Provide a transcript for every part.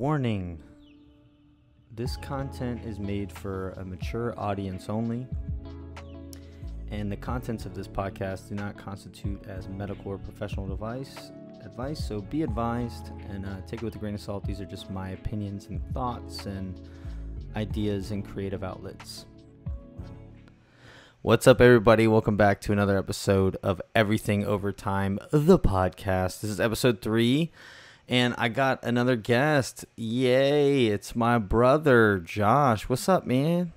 Warning. This content is made for a mature audience only, and the contents of this podcast do not constitute as medical or professional advice, so be advised and take it with a grain of salt. These are just my opinions and thoughts and ideas and creative outlets. What's up, everybody? Welcome back to another episode of Everything Overtime, the podcast. This is episode 3. And I got another guest. Yay. It's my brother, Josh. What's up, man?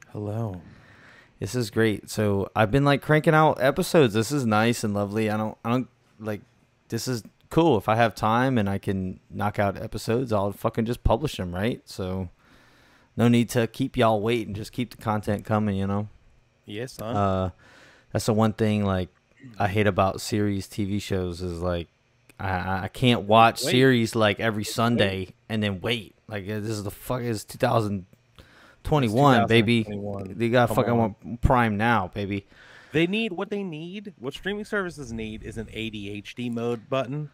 Hello. This is great. So I've been like cranking out episodes. This is nice and lovely. I don't like, this is cool. If I have time and I can knock out episodes, I'll fucking just publish them, right? So no need to keep y'all waiting. Just keep the content coming, you know? Yes, son. That's the one thing like I hate about series, TV shows is like, I can't watch series like every Sunday and then wait. Like this is 2021, baby. They got fucking want Prime now, baby. They need what streaming services need is an ADHD mode button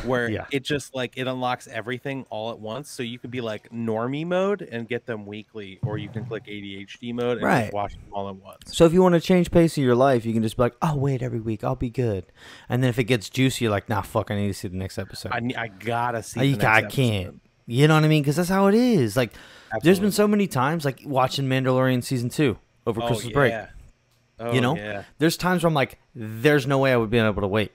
where it just like it unlocks everything all at once. So you can be like normie mode and get them weekly, or you can click ADHD mode and just watch them all at once. So if you want to change pace of your life, you can just be like, "I'll wait every week. I'll be good." And then if it gets juicy, you're like, "Nah, fuck, I need to see the next episode. I gotta see. I can't. You know what I mean? Because that's how it is. Like, there's been so many times like watching Mandalorian season 2 over Christmas break. You know, there's times where I'm like, "There's no way I would be able to wait."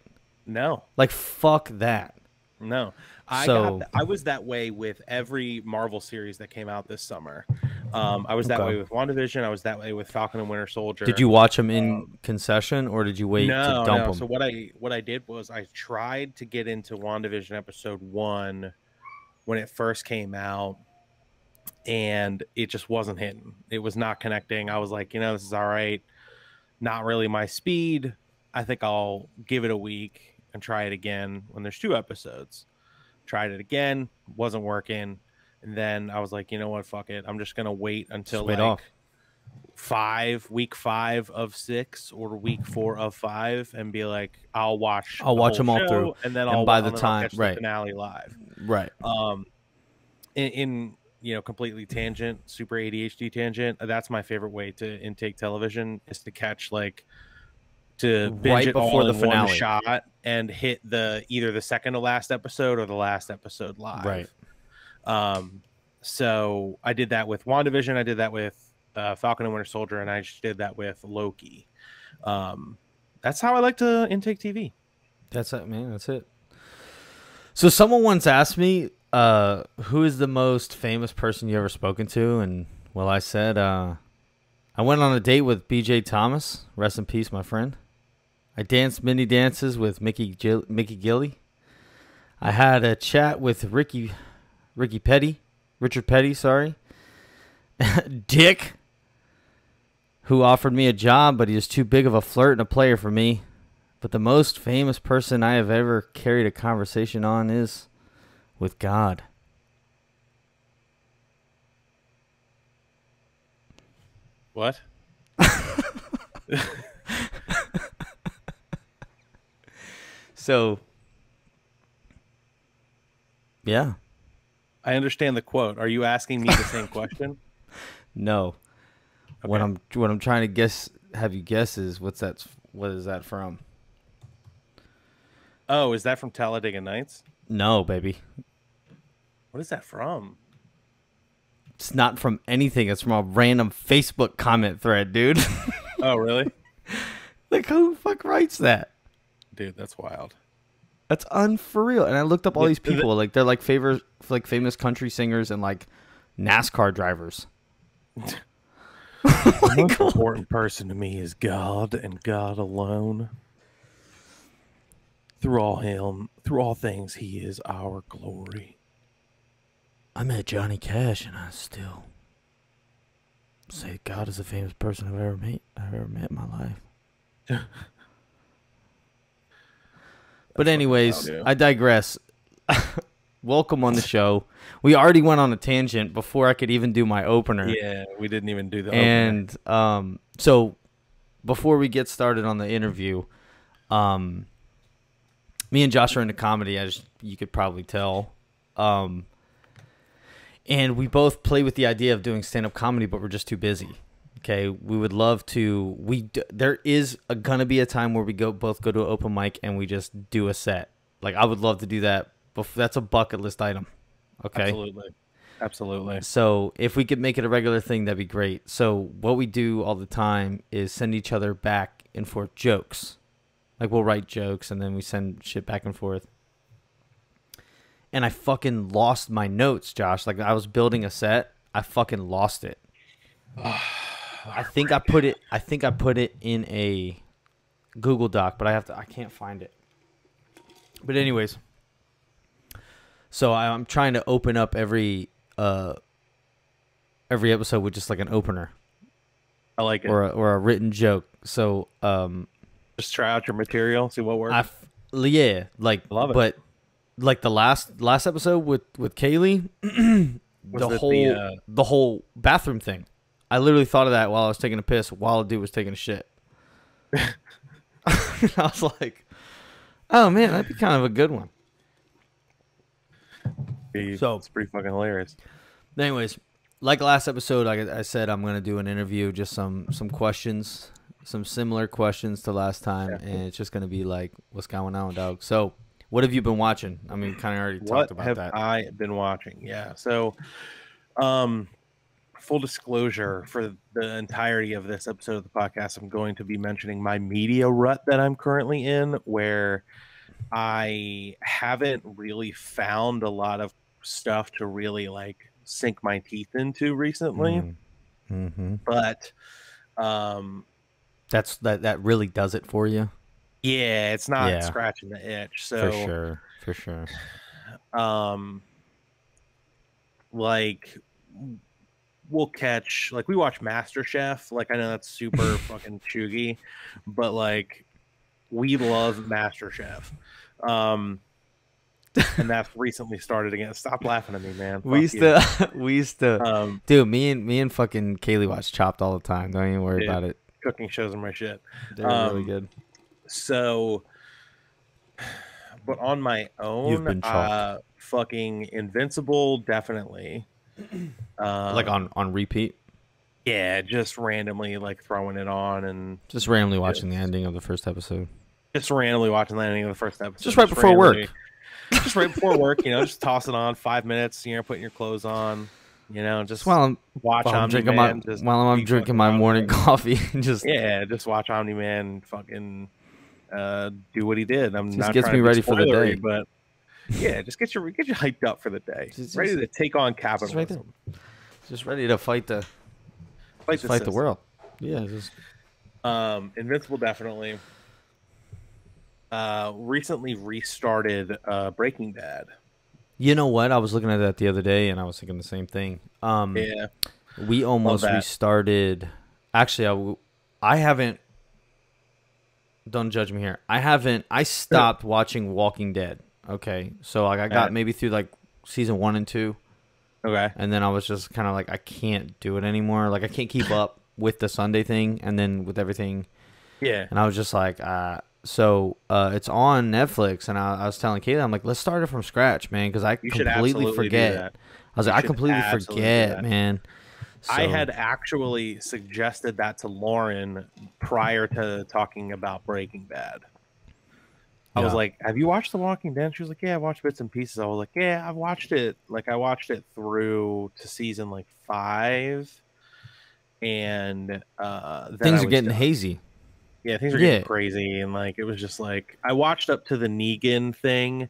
No. Like, fuck that. No. I was that way with every Marvel series that came out this summer. I was that way with WandaVision. I was that way with Falcon and Winter Soldier. Did you watch them in concession, or did you wait to dump them? So what I did was I tried to get into WandaVision episode 1 when it first came out, and it just wasn't hitting. It was not connecting. I was like, this is all right. Not really my speed. I think I'll give it a week and try it again when there's 2 episodes. Tried it again, wasn't working, and then I was like, you know what, fuck it. I'm just gonna wait until week 5 of 6 or week 4 of 5, and be like, I'll watch them all through, and then I'll catch the finale live. Right. In completely tangent, super ADHD tangent. That's my favorite way to intake television, is to catch to binge it before the finale one shot and hit either the second to last episode or the last episode live. Right. So I did that with WandaVision. I did that with Falcon and Winter Soldier, and I just did that with Loki. That's how I like to intake TV. That's it, man. That's it. So someone once asked me, who is the most famous person you ever spoken to? And well, I said, I went on a date with BJ Thomas. Rest in peace, my friend. I danced mini dances with Mickey Gilly. I had a chat with Richard Petty, sorry. Dick, who offered me a job, but he was too big of a flirt and a player for me. But the most famous person I have ever carried a conversation on is with God. What? So, yeah. I understand the quote. Are you asking me the same question? No. Okay. What I'm trying to have you guess is what is that from? Oh, is that from Talladega Nights? No, baby. What is that from? It's not from anything. It's from a random Facebook comment thread, dude. Oh, really? Like, who the fuck writes that? Dude, that's wild. That's unreal. And I looked up all these people. Like, they're like famous country singers and like NASCAR drivers. The most important person to me is God and God alone. Through all things, He is our glory. I met Johnny Cash, and I still say God is the famous person I've ever met in my life. But anyways, I digress. Welcome on the show. We already went on a tangent before I could even do my opener. Yeah, we didn't even do the opener. And so before we get started on the interview, me and Josh are into comedy, as you could probably tell. And we both play with the idea of doing stand-up comedy, but we're just too busy. Okay, we would love to. There is gonna be a time where we both go to an open mic and we just do a set. Like, I would love to do that. But that's a bucket list item. Okay. Absolutely. So if we could make it a regular thing, that'd be great. So what we do all the time is send each other back and forth jokes. Like, we'll write jokes and then we send shit back and forth. And I fucking lost my notes, Josh. Like, I was building a set, I fucking lost it. I think I put it in a Google Doc, but I can't find it. But anyways, so I'm trying to open up every episode with just like an opener. I like it. Or a written joke. So just try out your material, see what works. Yeah, like, love it. But like the last episode with Kaylee, the whole bathroom thing. I literally thought of that while I was taking a piss, while a dude was taking a shit. I was like, oh man, that'd be kind of a good one. So it's pretty fucking hilarious. Anyways, like last episode, I said I'm gonna do an interview, just some questions, some similar questions to last time, and it's just gonna be like, what's going on, dog? So, what have you been watching? I mean, kind of already talked about that. What have I been watching? Yeah. So, full disclosure, for the entirety of this episode of the podcast, I'm going to be mentioning my media rut that I'm currently in, where I haven't really found a lot of stuff to really like sink my teeth into recently. Mm-hmm. But that really does it for you. Yeah, it's not scratching the itch. So for sure. Like, we'll catch, like, we watch MasterChef. Like, I know that's super fucking chuggy, but like, we love MasterChef. And that's recently started again. Stop laughing at me, man. We used to, dude. Me and fucking Kaylee watch Chopped all the time. Don't even worry about it. Cooking shows are my shit. They're really good. So, but on my own, you've been chopped. Fucking Invincible, definitely. Like on repeat. Yeah, just randomly like throwing it on and just randomly watching the ending of the first episode. Just randomly watching the ending of the first episode. Just right before work. Just right before work, just toss it on 5 minutes, putting your clothes on, just while I'm drinking my morning coffee. Just watch Omni-Man fucking do what he did. I'm just not gets trying me to be ready for the day, but yeah, just get you hyped up for the day. Ready to take on capitalism. Just ready to fight the world. Yeah, just Invincible definitely. Recently restarted Breaking Bad. You know what? I was looking at that the other day, and I was thinking the same thing. Yeah, we almost restarted. Actually, I haven't. Don't judge me here. I stopped watching Walking Dead. Okay, so like I got maybe through like season 1 and 2. Okay, and then I was just kind of like, I can't do it anymore. Like, I can't keep up with the Sunday thing, and then with everything. Yeah, and I was just like, So it's on Netflix, and I was telling Kayla, I'm like, let's start it from scratch, man, because I completely forget. I was like, I completely forget, man. So, I had actually suggested that to Lauren prior to talking about Breaking Bad. I was like, have you watched The Walking Dead? She was like, yeah, I watched bits and pieces. I was like, yeah, I've watched it. Like, I watched it through to season like 5, and then things are getting hazy. Yeah, things are getting crazy, and like it was just like I watched up to the Negan thing,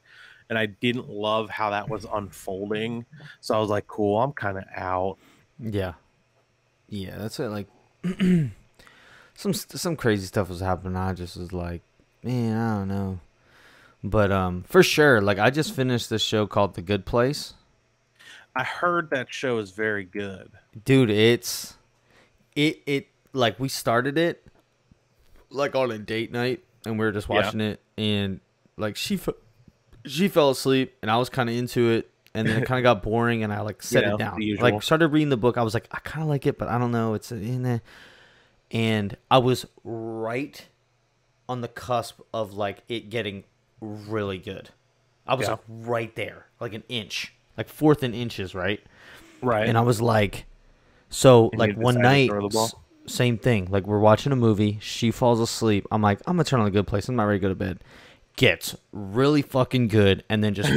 and I didn't love how that was unfolding. So I was like, "Cool, I'm kind of out." Yeah, that's it. Like some crazy stuff was happening. I just was like, man, I don't know, but for sure, like I just finished this show called The Good Place. I heard that show is very good, dude. It like we started it. Like on a date night, and we were just watching it, and like she fell asleep, and I was kind of into it, and then it kind of got boring, and I like set it down. Like started reading the book, I was like, I kind of like it, but I don't know, it's in there. And I was right on the cusp of like it getting really good. I was like right there, like an inch, like 4th and inches, right? Right. And I was like, so And you like one decided to night, throw the ball? same thing. Like we're watching a movie, she falls asleep. I'm like, I'm gonna turn on the good place. I'm not ready to go to bed. Gets really fucking good, and then just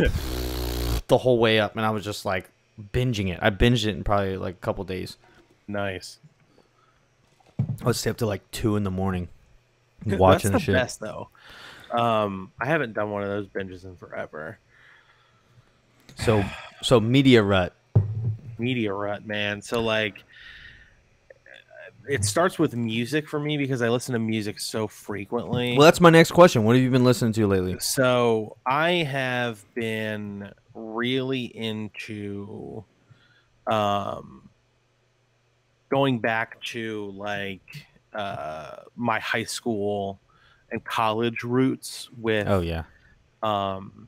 the whole way up, and I was just like binging it. I binged it in probably like a couple days. Nice. I would stay up to like 2 in the morning That's watching the the shit. best though. I haven't done one of those binges in forever. So media rut. Media rut, man. So like it starts with music for me because I listen to music so frequently. Well, that's my next question. What have you been listening to lately? So I have been really into going back to like my high school and college roots Oh yeah, um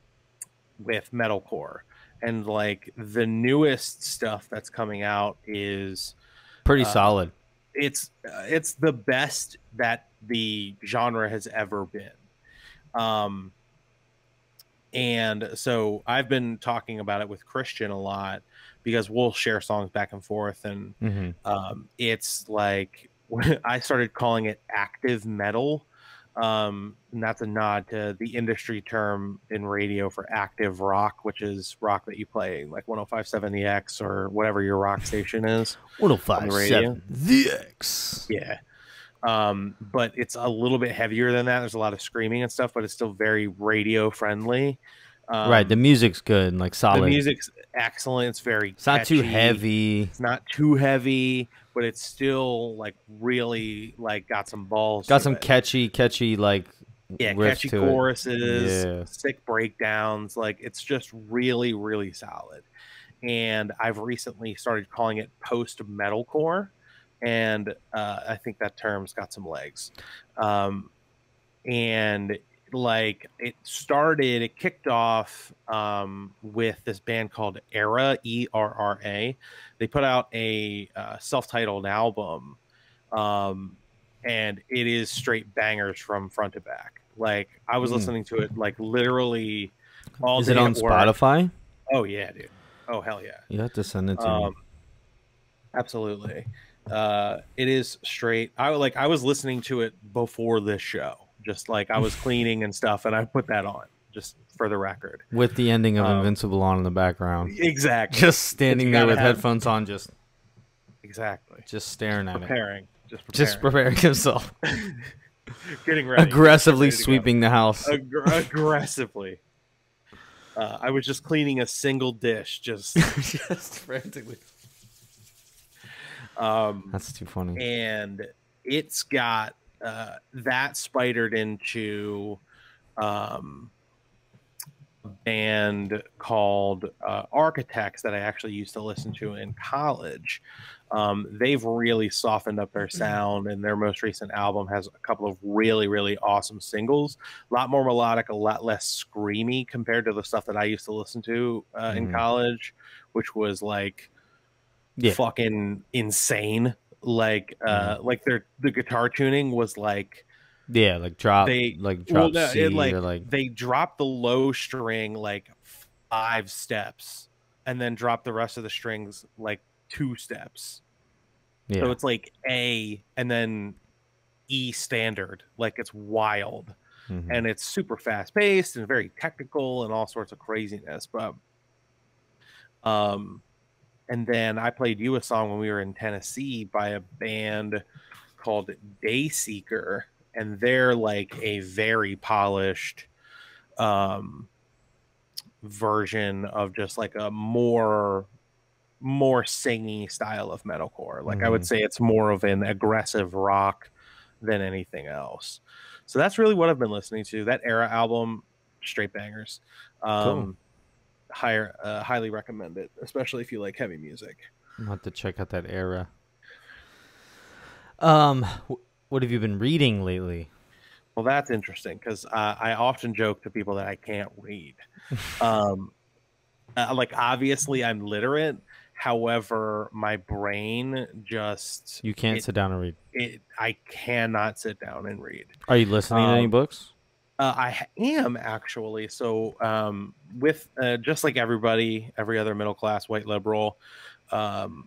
with metalcore. And like the newest stuff that's coming out is pretty uh solid. it's the best that the genre has ever been. Um and so I've been talking about it with Christian a lot because we'll share songs back and forth, and it's like I started calling it active metal. And that's a nod to the industry term in radio for active rock, which is rock that you play like 105.7 The X or whatever your rock station is on the radio. 105.7 The X. Yeah. But it's a little bit heavier than that. There's a lot of screaming and stuff, but it's still very radio friendly. Right, the music's good, like solid. The music's excellent. It's very It's not catchy. too heavy. It's not too heavy, but it's still like really like got some balls. Got to some it. catchy like catchy to choruses, sick breakdowns. Like it's just really, really solid. And I've recently started calling it post metalcore, and I think that term's got some legs. And like it kicked off with this band called Era, ERRA. They put out a self-titled album, and it is straight bangers from front to back. Like I was listening to it like literally all Is day it on at work. Spotify? Oh yeah, dude. Oh hell yeah. You have to send it to me. Absolutely. It is straight. I was listening to it before this show. Just like I was cleaning and stuff, and I put that on just for the record. With the ending of Invincible on in the background. Exactly. Just standing there with headphones on, just staring at preparing. it. Just preparing himself. Getting ready. Aggressively sweeping the house. Aggressively. I was just cleaning a single dish, just frantically. That's too funny. And it's got that spidered into a band called Architects that I actually used to listen to in college. They've really softened up their sound, and their most recent album has a couple of really, really awesome singles. A lot more melodic, a lot less screamy compared to the stuff that I used to listen to in college, which was like fucking insane. Like the guitar tuning was like drop C they dropped the low string like 5 steps and then drop the rest of the strings like 2 steps. So it's like A and then E standard. Like it's wild. And it's super fast paced and very technical and all sorts of craziness. But and then I played you a song when we were in Tennessee by a band called Dayseeker, and they're like a very polished version of just like a more singy style of metalcore. Like I would say it's more of an aggressive rock than anything else. So that's really what I've been listening to. That Era album, straight bangers. Cool. Highly recommend it, especially if you like heavy music. I'm gonna have to check out that Era. What have you been reading lately? Well, that's interesting because I often joke to people that I can't read. Like obviously I'm literate, however, my brain just sit down and read. I cannot sit down and read. Are you listening to any books? I am actually. So, with just like everybody, every other middle class white liberal,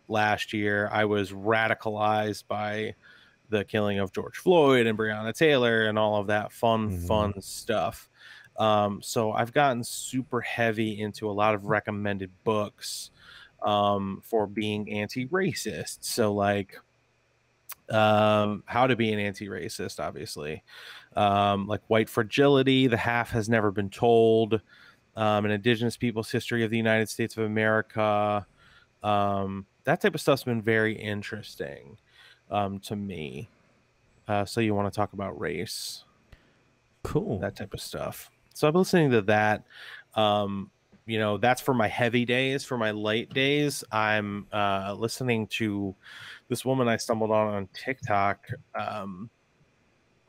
last year, I was radicalized by the killing of George Floyd and Breonna Taylor and all of that fun stuff. So I've gotten super heavy into a lot of recommended books for being anti-racist. So like how to be an anti-racist, obviously, like White Fragility, The Half Has Never Been Told, an Indigenous Peoples History of the United States of America. That type of stuff's been very interesting to me. So you want to talk about race, Cool. that type of stuff. So I'm listening to that. That's for my heavy days. For my light days, I'm listening to this woman I stumbled on TikTok,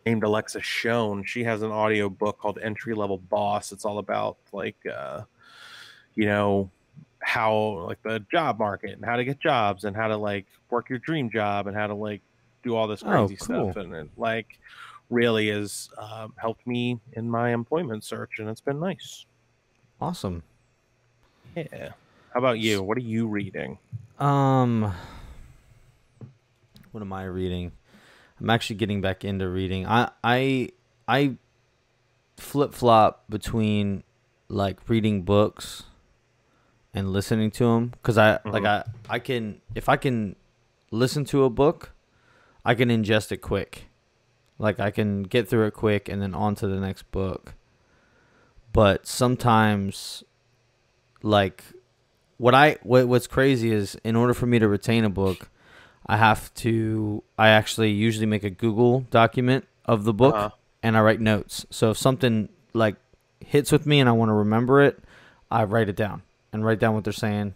named Alexa Schoen. She has an audio book called Entry Level Boss. It's all about like how like the job market and how to get jobs and how to like work your dream job and how to like do all this crazy stuff. And it like really has helped me in my employment search, and it's been nice. Awesome. Yeah. How about you? What are you reading? What am I reading? I'm actually getting back into reading. I flip-flop between like reading books and listening to them, because I can, if I can listen to a book, I can ingest it quick. Like I can get through it quick and then on to the next book. But sometimes, like, what's crazy is, in order for me to retain a book, I actually usually make a Google document of the book, and I write notes. So if something like hits with me and I want to remember it, I write it down and write down what they're saying.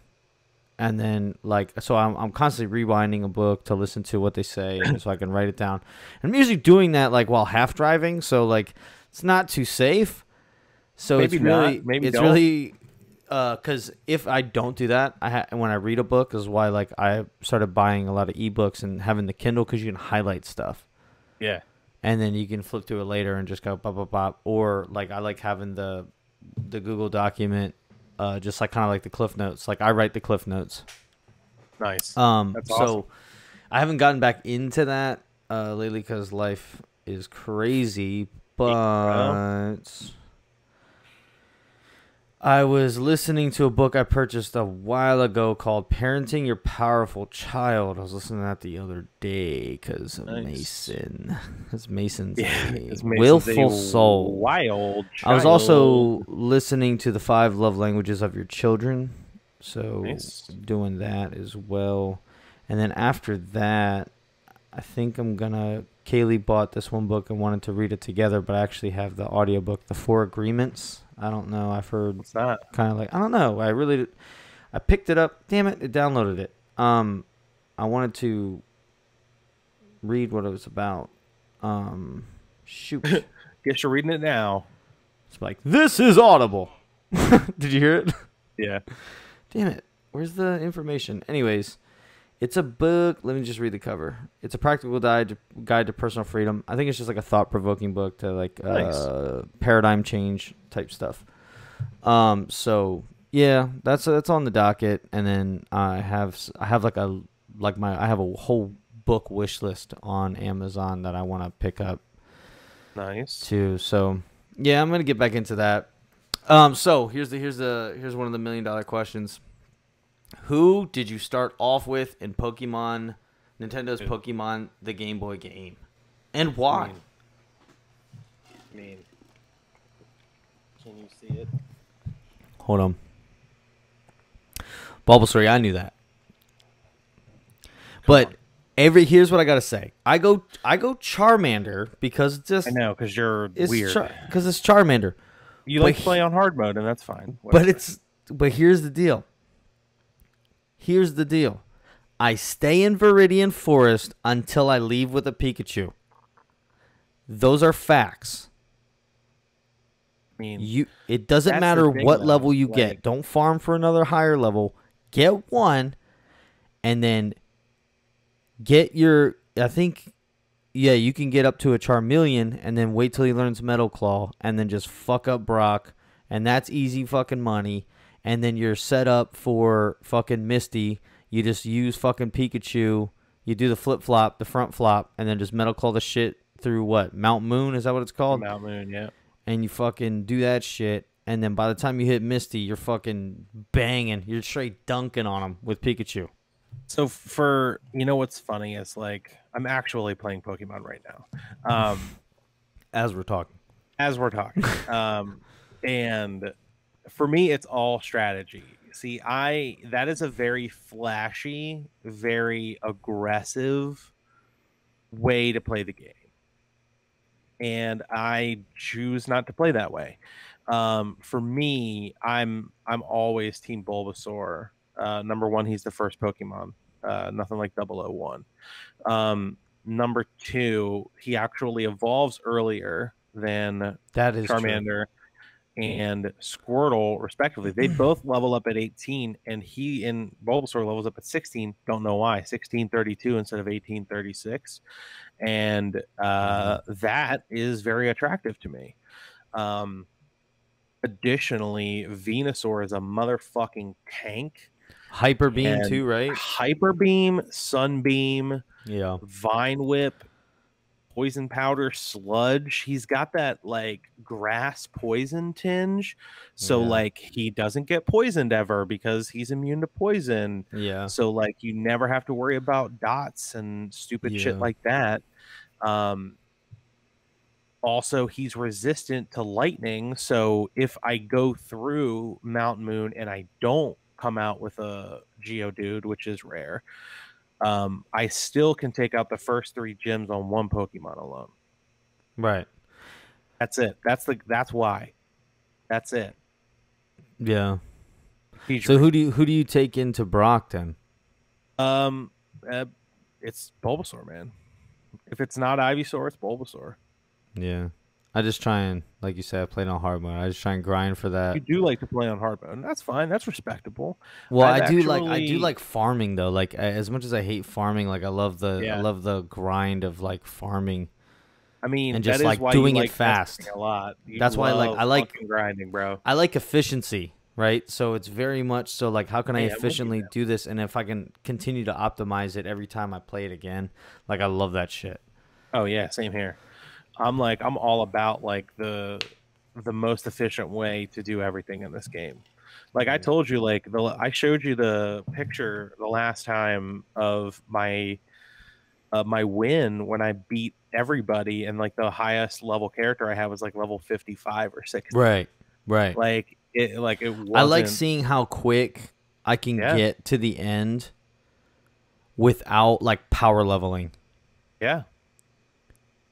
And then so I'm constantly rewinding a book to listen to what they say, so I can write it down. And I'm usually doing that like while half driving, so like it's not too safe. So maybe it's really not. Maybe it's don't. really because if I don't do that, when I read a book, is why like I started buying a lot of ebooks and having the Kindle, because you can highlight stuff. Yeah. And then you can flip through it later and just go pop pop pop. Or like I like having the Google document, just like kind of like the Cliff Notes. Like I write the Cliff Notes. Nice. That's awesome. So I haven't gotten back into that lately because life is crazy, but I was listening to a book I purchased a while ago called Parenting Your Powerful Child. I was listening to that the other day because Mason. Because Mason's a willful soul. Wild child. I was also listening to The 5 Love Languages of Your Children. So doing that as well. And then after that, I think I'm going to... Kaylee bought this one book and wanted to read it together, but I actually have the audiobook, The 4 Agreements. I don't know. I've heard... What's that? Kind of like... I don't know. I picked it up. Damn it. It downloaded it. I wanted to read what it was about. Shoot. Guess you're reading it now. It's like, this is Audible. Did you hear it? Yeah. Damn it. Where's the information? Anyways, it's a book. Let me just read the cover. It's a practical guide to personal freedom. I think it's just like a thought-provoking book to like paradigm change type stuff. So yeah, that's on the docket. And then I have a whole book wish list on Amazon that I want to pick up. Nice. Too. So yeah, I'm gonna get back into that. So here's one of the $1 million questions. Who did you start off with in Pokemon, Nintendo's Pokemon, the Game Boy game, and why? Mean. Can you see it? Hold on. Bulbasaur, I knew that. But here's what I gotta say. I go Charmander because it's just... I know, because you're weird. Because it's Charmander. You like to play on hard mode, and that's fine. Whatever. But here's the deal. I stay in Viridian Forest until I leave with a Pikachu. Those are facts. I mean, it doesn't matter what level you get. Don't farm for another higher level. Get one, and then get your... I think Yeah, you can get up to a Charmeleon and then wait till he learns Metal Claw and then just fuck up Brock, and that's easy fucking money. And then you're set up for fucking Misty. You just use fucking Pikachu. You do the flip flop, the front flop, and then just Metal Claw the shit through what? Mount Moon, is that what it's called? Mount Moon, yeah. And you fucking do that shit. And then by the time you hit Misty, you're fucking banging. You're straight dunking on him with Pikachu. So for, you know what's funny is like I'm actually playing Pokemon right now. As we're talking. And for me it's all strategy. See, that is a very flashy, very aggressive way to play the game. And I choose not to play that way. For me, I'm always Team Bulbasaur. Number one, he's the first Pokemon. Nothing like 001. Number two, he actually evolves earlier than That is Charmander and Squirtle, respectively. They both level up at 18, and he in Bulbasaur levels up at 16. Don't know why. 1632 instead of 1836. And that is very attractive to me. Additionally, Venusaur is a motherfucking tank. Hyper Beam too, right? Hyper Beam, Sunbeam, yeah, Vine Whip, Poison Powder, Sludge. He's got that like grass poison tinge. So like he doesn't get poisoned ever because he's immune to poison. Yeah. So like you never have to worry about dots and stupid shit like that. Also, he's resistant to lightning. So if I go through Mount Moon and I don't come out with a Geodude, which is rare, I still can take out the first 3 gyms on one Pokemon alone. Right. That's it. That's why. That's it. Yeah. So who do you take into Brock then? It's Bulbasaur, man. If it's not Ivysaur, it's Bulbasaur. Yeah. I just try and, like you said, I played on hard mode. I just try and grind for that. You do like to play on hard mode, and that's fine. That's respectable. Well, I do like farming though. Like as much as I hate farming, like I love the grind of like farming. I mean, and just that like is why doing you it like fast a lot. That's why I like grinding, bro. I like efficiency, right? So it's very much so like how can I efficiently do this, and if I can continue to optimize it every time I play it again, like I love that shit. Oh yeah, same here. I'm all about like the most efficient way to do everything in this game. Like I told you, like I showed you the picture the last time of my my win when I beat everybody, and like the highest level character I had was like level 55 or 60. Right. Like it wasn't... I like seeing how quick I can get to the end without like power leveling. Yeah.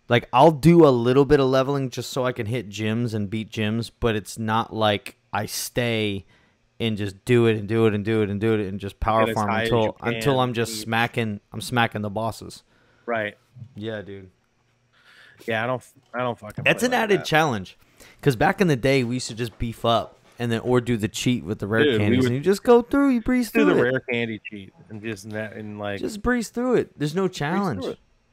Like, I'll do a little bit of leveling just so I can hit gyms and beat gyms, but it's not like I stay and just do it and do it and do it and do it and just power farm until I'm just smacking the bosses. Right. Yeah, dude. Yeah, I don't fucking That's an added challenge. Because back in the day, we used to just beef up and then or do the cheat with the rare candies, and you just go through, you breeze through it. Do the rare candy cheat and just breeze through it. There's no challenge.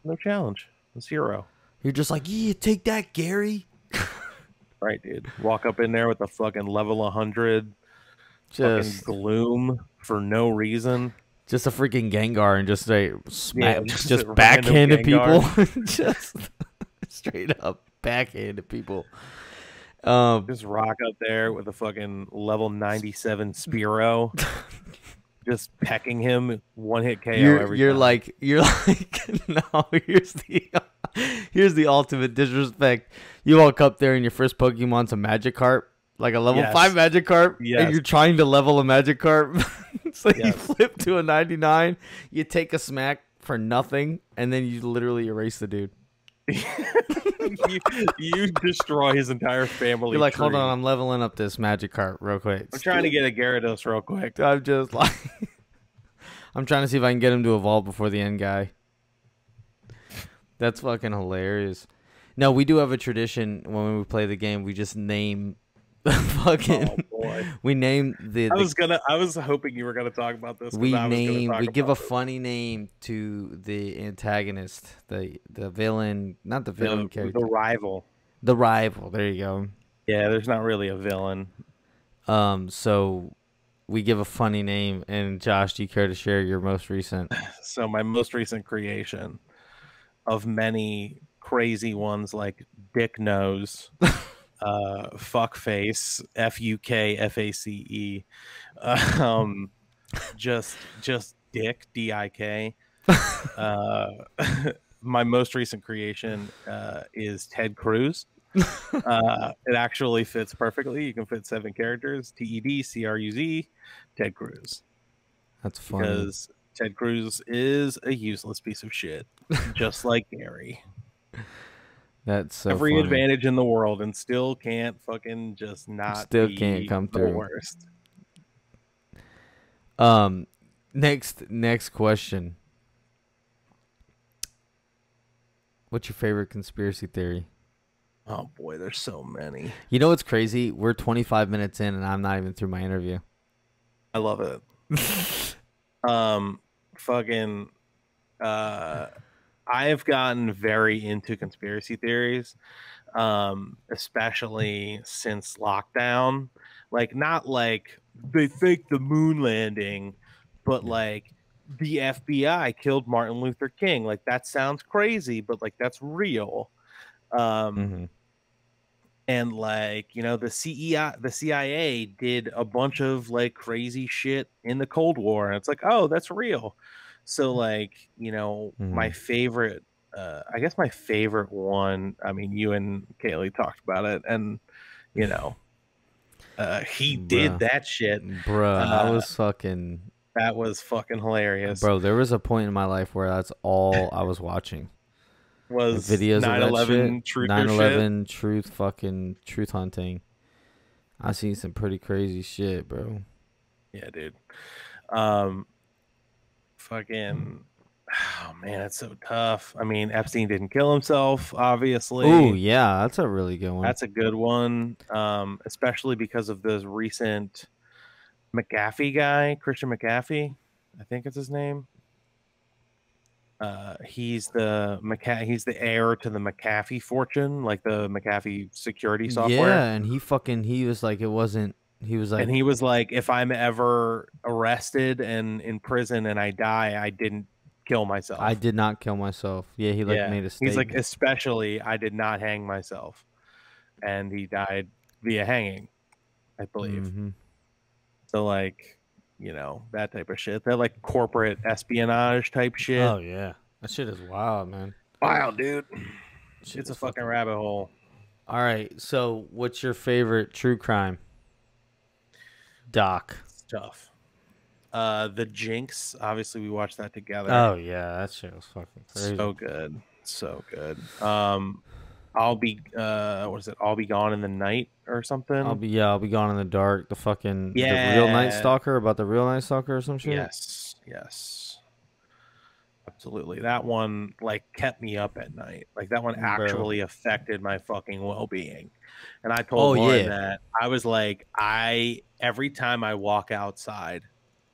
No challenge. Zero. You're just like, yeah, take that, Gary. Right, dude. Walk up in there with a fucking level 100 fucking gloom for no reason. Just a freaking Gengar and just smack, just backhanded people. Just straight up backhanded people. Just rock up there with a fucking level 97 Spearow. Just pecking him, one hit KO every time. You're like, no, here's the ultimate disrespect. You walk up there and your first Pokemon's a Magikarp, like a level 5 Magikarp, and you're trying to level a Magikarp. So you flip to a 99, you take a smack for nothing, and then you literally erase the dude. you destroy his entire family. You're like, tree. Hold on, I'm leveling up this Magikarp real quick. I'm trying to get a Gyarados real quick. I'm just like, I'm trying to see if I can get him to evolve before the end guy. That's fucking hilarious. No, we do have a tradition when we play the game. We just name Fucking, Oh boy. we named I was hoping you were gonna talk about this because I was gonna talk we give a about this. funny name to the antagonist, the villain, not the villain The character, rival. the rival. There you go. Yeah, there's not really a villain. So we give a funny name, and Josh, do you care to share your most recent? So my most recent creation of many crazy ones like Dick Nose, Fuckface, FUKFACE, um, just Dick DIK. Uh, my most recent creation is Ted Cruz. It actually fits perfectly. You can fit 7 characters: TEDCRUZ, Ted Cruz, That's funny. because Ted Cruz is a useless piece of shit, just like Gary. That's so Every funny. advantage in the world and still can't fucking just not Still can't be come the through. worst. Next question. What's your favorite conspiracy theory? Oh boy, there's so many. You know what's crazy? We're 25 minutes in, and I'm not even through my interview. I love it. Um, fucking, uh, I've gotten very into conspiracy theories, especially since lockdown. Like, not like they faked the moon landing, but like the FBI killed Martin Luther King. Like, that sounds crazy, but like that's real. Um, Mm-hmm. and like, the CIA did a bunch of like crazy shit in the Cold War, and it's like, oh, that's real. So like, my Mm-hmm. favorite, I guess my favorite one, I mean, you and Kaylee talked about it, and you know he did Bruh. that shit. Bruh, I uh was fucking. that was fucking hilarious. Bro, there was a point in my life where that's all I was watching. Like Was videos of that shit. 9/11 truther shit? 9/11 truth hunting. I seen some pretty crazy shit, bro. Yeah, dude. um Fucking, oh man, it's so tough. I mean, Epstein didn't kill himself, Oh, obviously. yeah, that's a really good one. That's a good one. Especially because of this recent McAfee guy, Christian McAfee, I think it's his name. He's the heir to the McAfee fortune, like the McAfee security Yeah, software. and he was like, it wasn't, he was And like, he was like, if I'm ever arrested and in prison and I die, I didn't kill I myself. did not kill myself. Yeah, he like Yeah. made a He's like, statement. especially, I did not hang myself. And he died via hanging, I believe. Mm-hmm. So, like, that type of shit. That, like, corporate espionage type shit. Oh yeah, that shit is wild, man. Wow, dude. Shit It's a is fucking fucking. rabbit hole. All right, so what's your favorite true crime doc? It's tough. The Jinx, obviously, we watched that together. Oh yeah, that shit was fucking crazy. So good. So good. What is it? I'll be gone in the night or something. I'll be gone in the dark. The real Night Yeah. Stalker, about the real Night Stalker or some shit. Yes. Yes. Absolutely. That one like kept me up at night. Like that one Bro. actually affected my fucking well-being. And I told Oh Lauren yeah, that I was like, every time I walk outside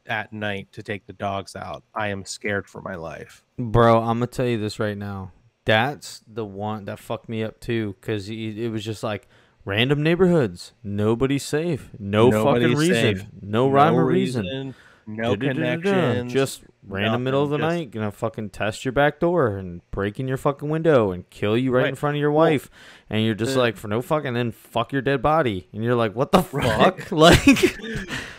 at night to take the dogs out, I am scared for my life. bro. I'm gonna tell you this right now. That's the one that fucked me up too, because it was just like random neighborhoods. Nobody's safe. No fucking Nobody's safe. reason. No No rhyme or reason. reason, no Da-da-da-da-da. connections, Just random middle of nothing. the Just night, gonna fucking test your back door and break in your fucking window and kill you right in right. front of your Well, wife, and you're just the like, for no fucking, then fuck your dead body, and you're like, what the right. fuck, like,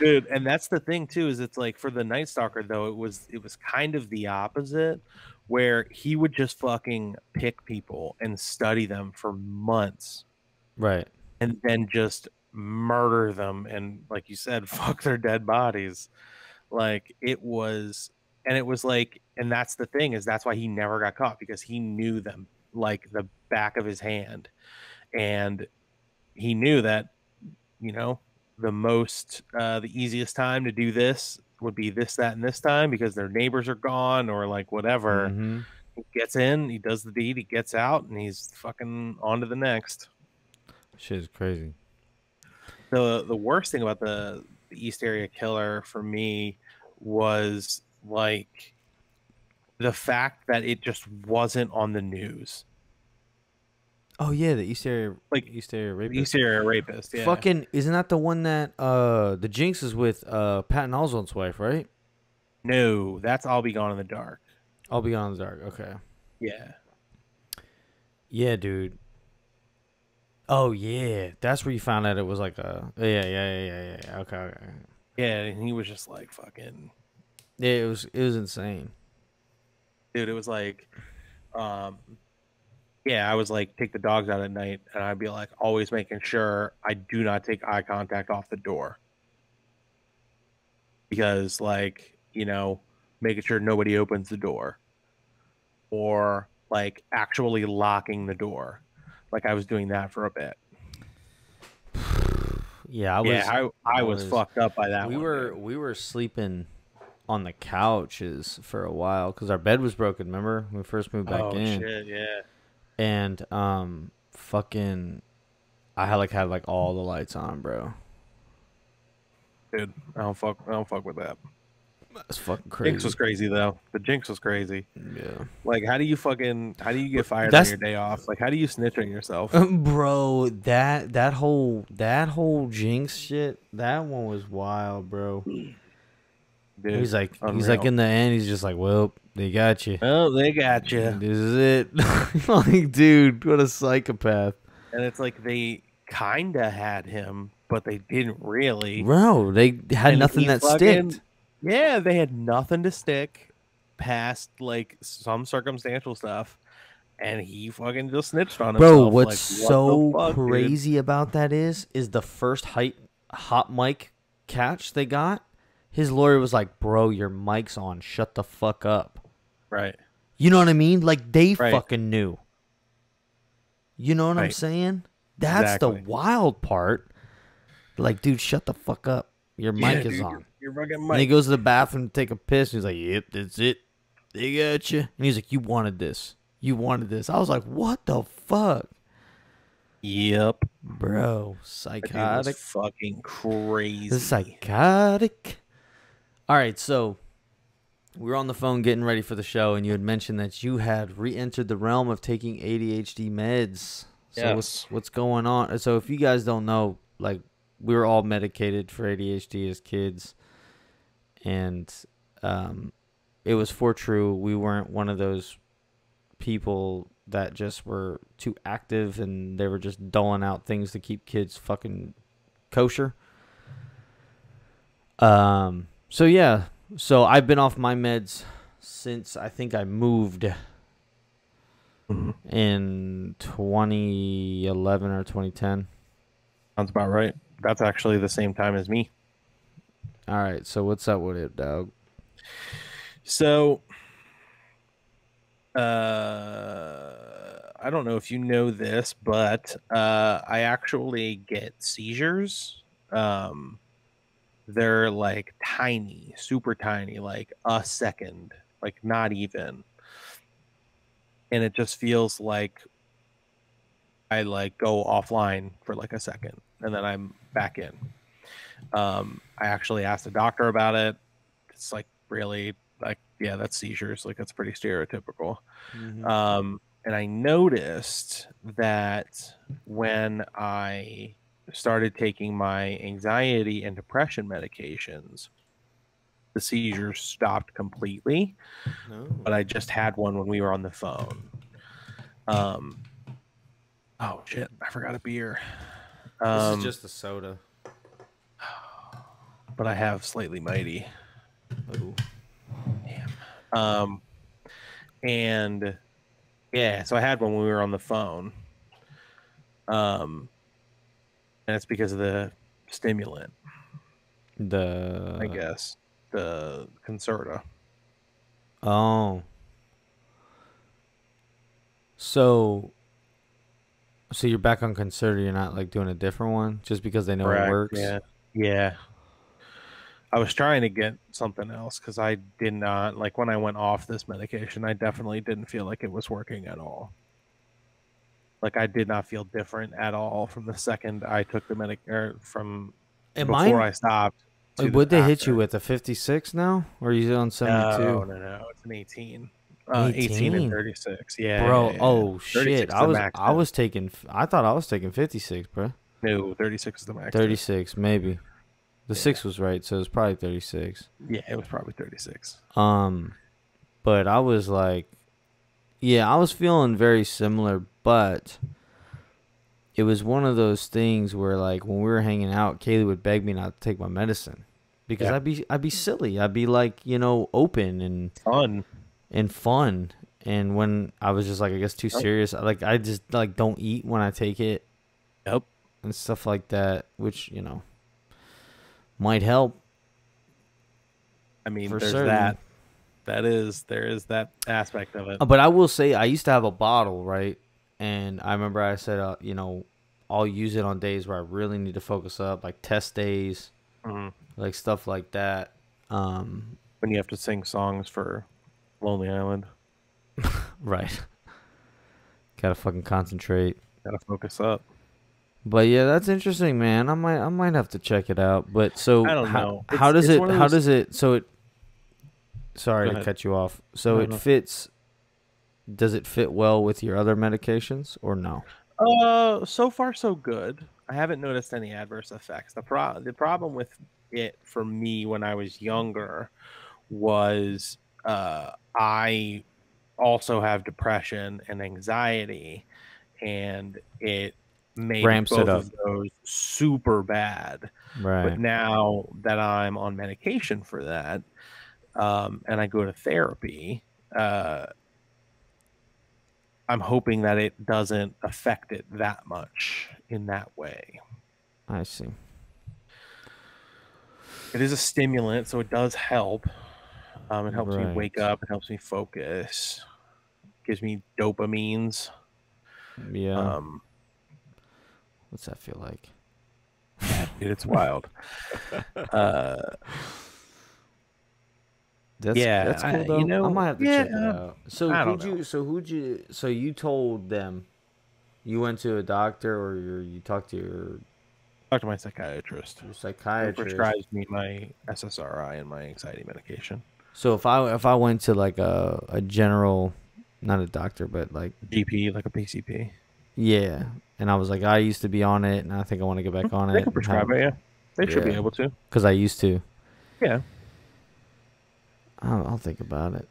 Dude, and that's the thing too, is it's like for the Night Stalker though, it was kind of the opposite, where he would just fucking pick people and study them for months right, and then just murder them and like you said, fuck their dead bodies. Like it was like, and that's the thing, is that's why he never got caught, because he knew them like the back of his hand. And he knew that, you know, the easiest time to do this would be this, that, and this time, because their neighbors are gone or like whatever. mm-hmm. He gets in, he does the deed, he gets out, and he's fucking on to the next. Shit is crazy. The worst thing about the East Area Killer for me was like the fact that it just wasn't on the news. Oh yeah, the Like East Area the rapist. East Area Rapist, yeah. Fucking isn't that the one that the Jinx is with Patton Oswalt's wife, right? No, that's I'll Be Gone in the Dark. I'll be on the dark. Okay. Yeah. Yeah, dude. Oh yeah, that's where you found out it was like a yeah. Okay, okay. Yeah, and he was just like fucking Yeah, it was insane. dude, it was like um yeah, I was like take the dogs out at night and I'd be like always making sure I do not take eye contact off the door. Because like, making sure nobody opens the door or like actually locking the door. Like I was doing that for a bit. Yeah, Yeah, I I was was. fucked up by that We one, were dude. we were sleeping on the couches for a while because our bed was broken. Remember when we first moved back Oh in, shit, yeah. and fucking, I had all the lights on, bro. Dude, I don't fuck with that. That's fucking Jinx crazy. was crazy though. The Jinx was crazy. Yeah, Like how do you get fired on that's your day off? Like how do you snitch on yourself? bro. That whole Jinx shit. That one was wild, bro. Dude, He's like unreal. in the end. He's just like, well, they got you. Oh, they got you. This is it. Like, dude, what a psychopath. And it's like they kinda had him, but they didn't really. Bro, they had And nothing he that fucking sticked. yeah, they had nothing to stick past like some circumstantial stuff, and he fucking just snitched on Bro, himself. what's Like what the so fuck, dude? crazy about that is the first hot mic catch they got. His lawyer was like, "Bro, your mic's on. Shut the fuck up." Right, You know what I mean? Like they right, fucking knew. You know what I'm right. saying? That's the Exactly. wild part. Like, dude, shut the fuck up. Your Yeah, mic is dude, on. you're fucking And he Mike. goes to the bathroom to take a piss. And he's like, "Yep, that's it. They got you." And he's like, "You wanted this. You wanted this." I was like, "What the fuck, Yep, bro? that dude was Psychotic. fucking This is crazy. psychotic." All right, so we were on the phone getting ready for the show, and you had mentioned that you had re-entered the realm of taking ADHD meds. So Yes. what's going on? So if you guys don't know, like, we were all medicated for ADHD as kids, and it was for true. We weren't one of those people that just were too active and they were just doling out things to keep kids fucking kosher. So yeah, so I've been off my meds since I think I moved Mhm. in 2011 or 2010. Sounds about right. That's actually the same time as me. All right, so what's up with it, dog? So, I don't know if you know this, but I actually get seizures. Um, they're like tiny, super tiny, like a second, like not even. And it just feels like I like go offline for like a second and then I'm back in. I actually asked the doctor about it. It's like really like, yeah, that's seizures. Like that's pretty stereotypical. And I noticed that when I started taking my anxiety and depression medications, the seizures stopped completely. No. But I just had one when we were on the phone. Oh shit, I forgot a beer. This is just the soda. But I have Slightly Mighty. Ooh. And yeah, so I had one when we were on the phone. And it's because of the stimulant, I The guess. The Concerta. oh, so you're back on Concerta. You're not like doing a different one just because they know it Correct. works. Yeah. Yeah. I was trying to get something else because I did not like when I went off this medication, I definitely didn't feel like it was working at all. Like I did not feel different at all from the second I took the from And before mine, I stopped to would they hit you after. with a 56 now, or are you on No, 72? no, no. It's an 18. 18 and 18, 36. Yeah, yeah, bro. yeah. Oh shit, 36 is the max I now. was taking. I thought I was taking 56, bro. No, 36 is the max now. 36, maybe. The Yeah. 6 was right, so it's probably 36. Yeah, it was probably 36. But I was like, yeah, I was feeling very similar, but it was one of those things where, like, when we were hanging out, Kaylee would beg me not to take my medicine because Yeah. I'd be silly. I'd be like, open Fun. and fun. And when I was just like, I guess too Yep. serious, I just like don't eat when I take it Yep. and stuff like that, which might help. I mean, For there's certain. that. There is that aspect of it. But I will say, I used to have a bottle, right? And I remember I said, I'll use it on days where I really need to focus up, like test days, like stuff like that. When you have to sing songs for Lonely Island, Right. Gotta fucking concentrate. gotta focus up. But yeah, that's interesting, man. I might have to check it out. But so I don't know. how does It's it one of how those- does it so it sorry Go to ahead. cut you off. So No, it no. fits. Does it fit well with your other medications or no? So far so good. I haven't noticed any adverse effects. The problem with it for me when I was younger was I also have depression and anxiety, and it made Ramps it both up. of those super bad. Right. But now that I'm on medication for that, and I go to therapy, I'm hoping that it doesn't affect it that much in that way. I see. It is a stimulant, so it does help. It helps me wake Right. up. It helps me focus. Gives me dopamines. Yeah. What's that feel like? Dude, it's wild. That's cool though. I might have to check it out. So I don't so you told them you went to a doctor or you talked to your talk to my psychiatrist. Who psychiatrist. prescribes me my SSRI and my anxiety medication. So if I went to like a general, not a doctor, but like GP, like a PCP. yeah, and I was like, I used to be on it, and I think I want to get back on They it. can prescribe it, yeah. They should be Yeah. able to. Because I used to. Yeah. I'll think about it.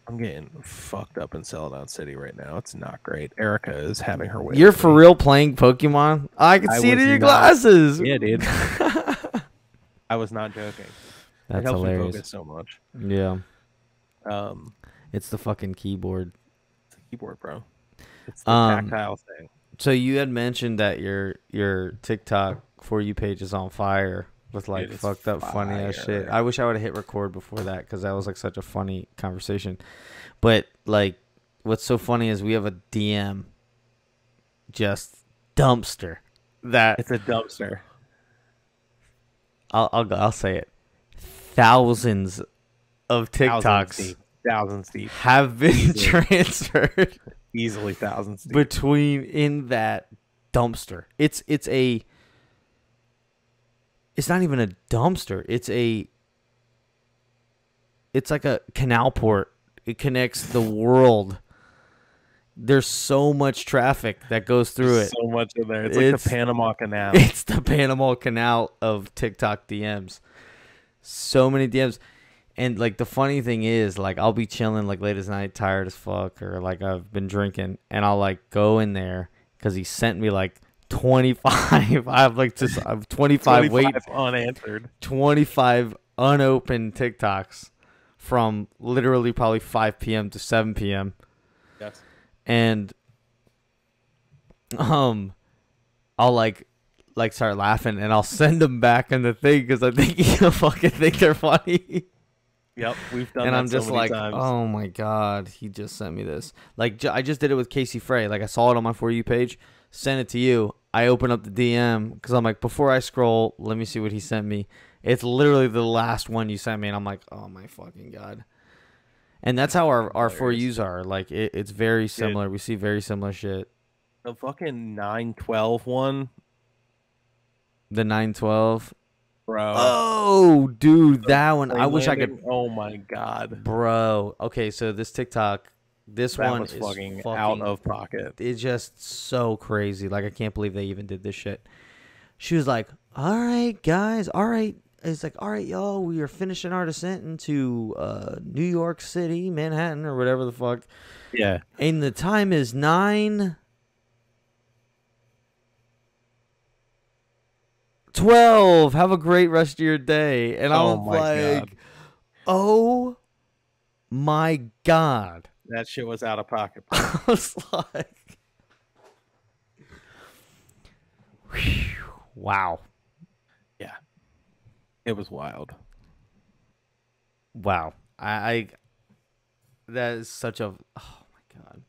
I'm getting fucked up in Celadon City right now. It's not great. Erica is having her way. You're with for me. real playing Pokemon? I can see it was in your not- glasses. Yeah, dude. I was not joking. That's it helps hilarious. me focus so much. Yeah. Um, It's the fucking keyboard. it's a keyboard, bro. It's the Um, tactile thing. So you had mentioned that your TikTok For You page is on fire with like Dude, it's fucked up funny ass shit. fire. I wish I would have hit record before that because that was like such a funny conversation. But like, what's so funny is we have a DM, just dumpster. That It's a dumpster. I'll say it. Thousands of TikToks Thousands deep. have been Easily. transferred Easily thousands deep. between in that dumpster. It's not even a dumpster. It's like a canal port. It connects the world. There's so much traffic that goes through it. So much in there. It's like the Panama Canal. It's the Panama Canal of TikTok DMs. So many DMs. And like the funny thing is, like I'll be chilling like late as night, tired as fuck, or like I've been drinking, and I'll like go in there because he sent me like 25. I have 25 unanswered. 25 unopened TikToks from literally probably 5 p.m. to 7 p.m. Yes. And I'll like start laughing and I'll send them back in the thing because I think he'll fucking think they're funny. Yep, we've done And that I'm just so many like, times. oh my god, he just sent me this. Like I just did it with Casey Frey. Like I saw it on my For You page, sent it to you. I open up the DM because I'm like, before I scroll, let me see what he sent me. It's literally the last one you sent me, and I'm like, oh my fucking god. And that's how our For Yous are. Like it's very similar. We see very similar shit. The fucking 912 one, The 912. bro. Oh, dude, that one. I Plane wish I landing? could. Oh my god, Bro. Okay, so this TikTok, this that one was is fucking fucking out of pocket. It's just so crazy. Like, I can't believe they even did this shit. She was like, all right, guys. All right. It's like, all right, y'all. We are finishing our descent into New York City, Manhattan, or whatever the fuck. Yeah. And the time is 9:12. Have a great rest of your day. And I Oh was my like, god, oh my God. that shit was out of pocket. I was like, whew, wow. Yeah, it was wild. Wow. I that is such a, oh my God.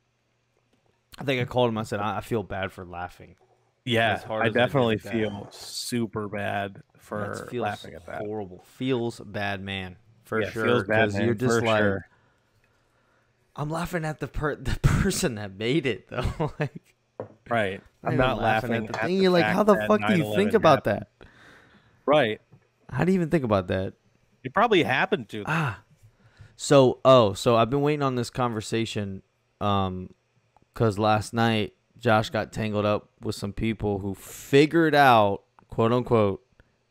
I think I called him. I said, I feel bad for laughing. Yeah, As hard I as I did definitely at that. feel super bad for That feels laughing at that. horrible. Feels bad, man. For Yeah, sure. feels bad, man, You're just for like, sure. I'm laughing at the person that made it, though. Like, Right. I'm even not laughing at the at thing. the You're like, fact how the that fuck do you think 9/11 about happened. that? Right. How do you even think about that? It probably happened to them. So I've been waiting on this conversation, because last night Josh got tangled up with some people who figured out, quote unquote,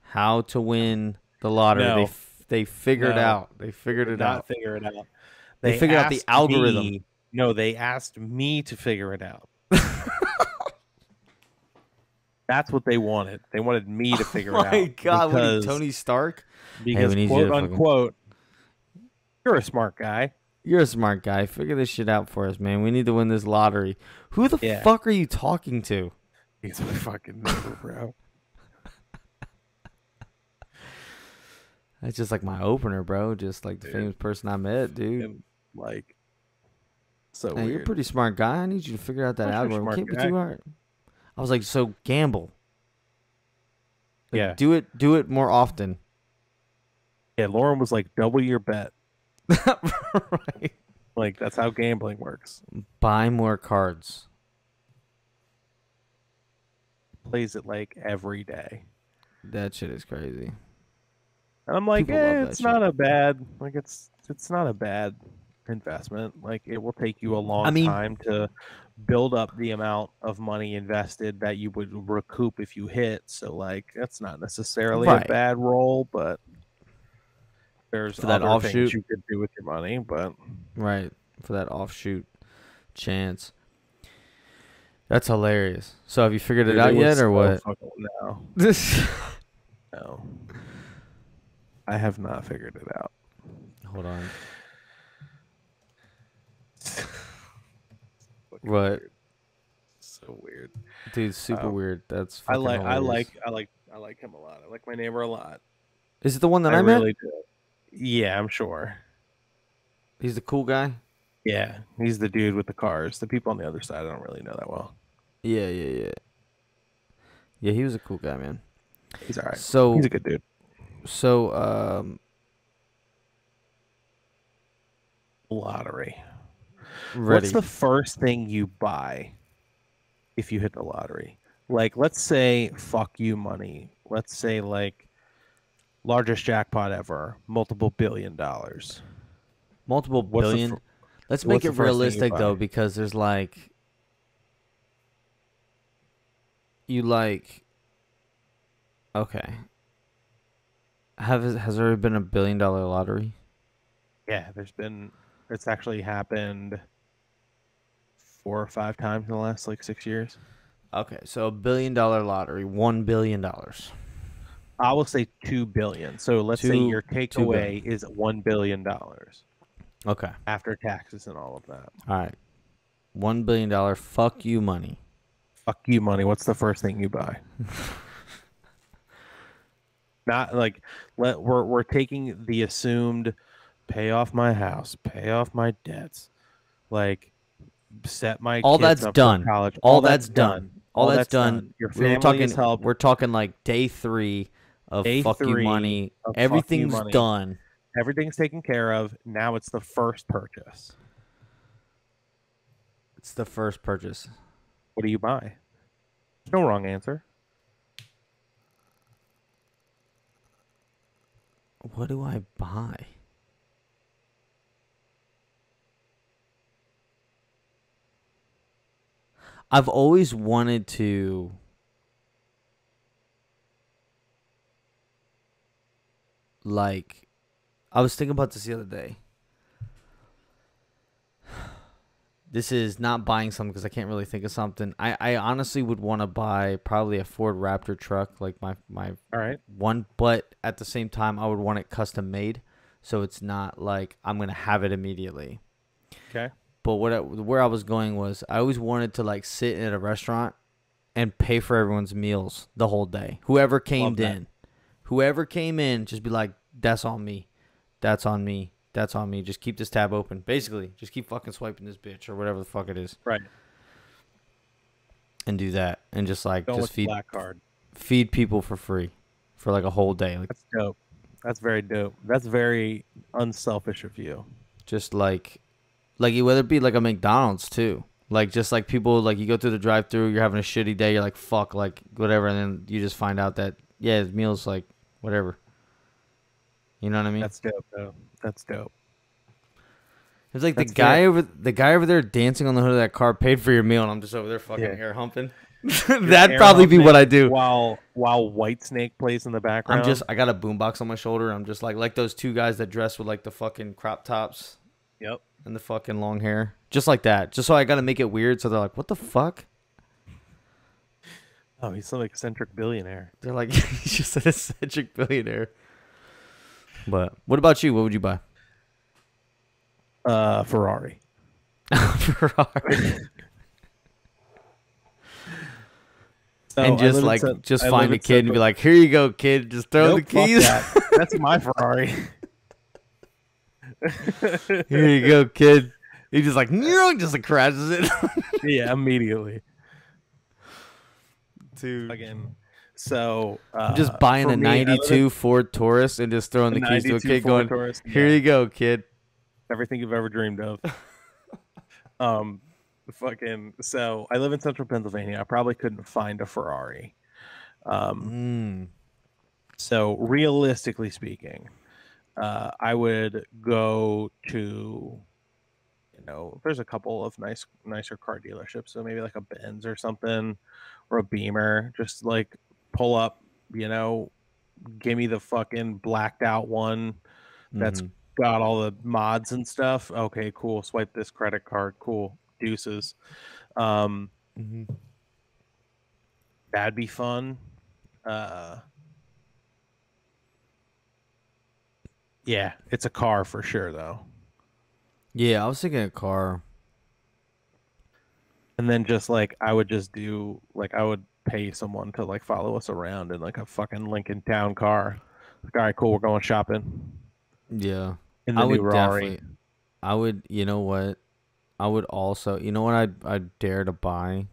how to win the lottery. No. They figured No. out. They figured it Not out. figure it out. They figured out the asked algorithm. me- no, they asked me to figure it out. That's what they wanted. They wanted me to figure it out. Oh my God, what are you, because- Tony Stark? Because we need you quote to fucking- unquote, you're a smart guy. You're a smart guy. Figure this shit out for us, man. We need to win this lottery. Who the Yeah. fuck are you talking to? He's my fucking neighbor, bro. That's just like my opener, bro. Just like the Dude. famous person I met, dude. And like, so Hey, weird. you're a pretty smart guy. I need you to figure out that I'm a algorithm. smart Can't be guy. too hard. I was like, so gamble. Like, Yeah. Do it more often. Yeah, Lauren was like, double your bet. Right. Like, that's how gambling works. Buy more cards. Plays it like every day. That shit is crazy. And I'm like, People love that it's shit. not a bad, like, it's not a bad investment. Like, it will take you a long time to build up the amount of money invested that you would recoup if you hit. So, like, that's not necessarily Right. a bad roll, but there's For that other offshoot. things you could do with your money. But Right. For that offshoot chance. That's hilarious. So have you figured it dude, out was yet or so what? fucking- No, This. no, I have not figured it out. Hold on. Fucking What? weird. So weird. Dude, super weird. That's I fucking like hilarious. him a lot. I like my neighbor a lot. Is it the one that I met? really do. Yeah, I'm sure. He's the cool guy? Yeah, he's the dude with the cars. The people on the other side, I don't really know that well. Yeah. Yeah, he was a cool guy, man. He's all right. So He's a good dude. Lottery. ready. What's the first thing you buy if you hit the lottery? Like, let's say, fuck you money. Let's say, like, largest jackpot ever, multiple $1 billion. Multiple What's the billion. Let's what's make the it first thing you realistic buy? though, because there's like okay. Has there been $1 billion lottery? Yeah, it's actually happened 4 or 5 times in the last like 6 years. Okay, so $1 billion lottery, $1 billion. I will say 2 billion. So let's say your takeaway billion. is $1 billion Okay, after taxes and all of that. all right. $1 billion. Fuck you money. Fuck you money. What's the first thing you buy? Not like we're taking the assumed pay off my house, pay off my debts, like set my All kids that's up done. for college. All that's done. All that's done. Your We're family is talking. helped. We're talking like day 3 of Day fuck you 3 money. of fuck you Everything's money. done. Everything's taken care of. Now it's the first purchase. It's the first purchase. What do you buy? No wrong answer. What do I buy? I've always wanted to like I was thinking about this the other day. This is not buying something because I can't really think of something. I honestly would want to buy probably a Ford Raptor truck, like my All right. one, but at the same time I would want it custom made, so it's not like I'm gonna have it immediately. Okay. But where I was going was I always wanted to like sit at a restaurant and pay for everyone's meals the whole day. Whoever came in, just be like, that's on me. That's on me. That's on me. Just keep this tab open. Basically, just keep fucking swiping this bitch or whatever the fuck it is. Right. And do that. And just like, Going just with black card. feed people for free for like a whole day. Like, That's dope. That's very dope. That's very unselfish of you. just like whether it be like a McDonald's too. Like, just like people, like you go through the drive thru, you're having a shitty day, you're like, fuck, like whatever. And then you just find out that, yeah, the meal's like whatever. You know what I mean? That's dope, though. That's dope. It's like That's the guy over there dancing on the hood of that car paid for your meal, and I'm just over there fucking air humping. You're That'd air probably be humping what I do. While Whitesnake plays in the background. I got a boombox on my shoulder. I'm just like those two guys that dress with like the fucking crop tops. Yep. And the fucking long hair, just like that. Just so I got to make it weird, so they're like, "What the fuck?" Oh, he's some eccentric billionaire. They're like, "He's just an eccentric billionaire." But what about you? What would you buy? Ferrari. Ferrari. So And just like, just find a kid and be like, "Here you go, kid. Just throw the keys." That's my Ferrari. Here you go, kid. He just like, just like crashes it. Yeah, immediately. Dude. Again. So just buying a 92 Ford Taurus and just throwing the keys to a kid going, here you go, kid. Everything you've ever dreamed of. So I live in central Pennsylvania. I probably couldn't find a Ferrari. So realistically speaking, I would go to, there's a couple of nicer car dealerships. So maybe like a Benz or something, or a Beamer. Just like pull up, give me the fucking blacked out one that's got all the mods and stuff. Okay, cool. Swipe this credit card. Cool. Deuces. That'd be fun. Yeah, it's a car for sure, though. Yeah, I was thinking a car. And then just like I would pay someone to like follow us around in like a fucking Lincoln Town car. Like, all right, cool, we're going shopping. Yeah. In the new Ferrari. You know what? I would also, you know what I'd dare to buy?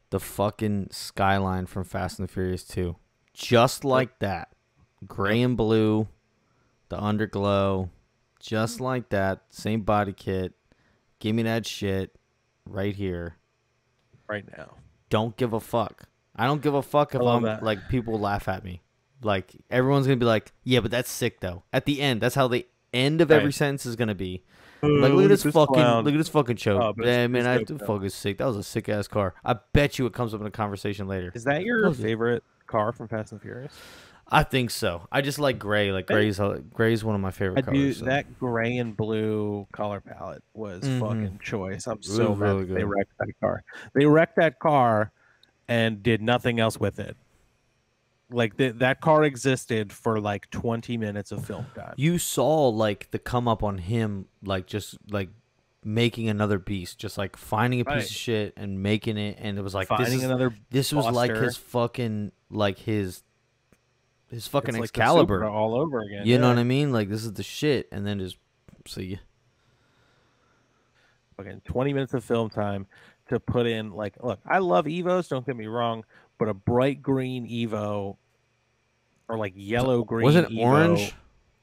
The fucking Skyline from Fast and the Furious 2. Just like that. Gray and blue, the underglow, just like that. Same body kit. Give me that shit right here. Right now. Don't give a fuck. I don't give a fuck if like people laugh at me. Like everyone's gonna be like, yeah, but that's sick though. At the end, that's how the end of every sentence is gonna be. Like, look at this fucking choke. Yeah, man, I fucking sick. That was a sick ass car. I bet you it comes up in a conversation later. Is that your favorite car from Fast and Furious? I think so. I just like gray. Like gray's one of my favorite colors. That gray and blue color palette was fucking choice. I'm so mad they wrecked that car. They wrecked that car and did nothing else with it. Like that car existed for like 20 minutes of film time. You saw like the come up on him, like just like making another beast, just like finding a piece of shit and making it, and it was like this was like his fucking his fucking Excalibur like all over again. You know what I mean? Like this is the shit, and then just see. Fucking 20 minutes of film time to put in like, look, I love Evos, don't get me wrong, but a bright green Evo or like yellow green was it Evo orange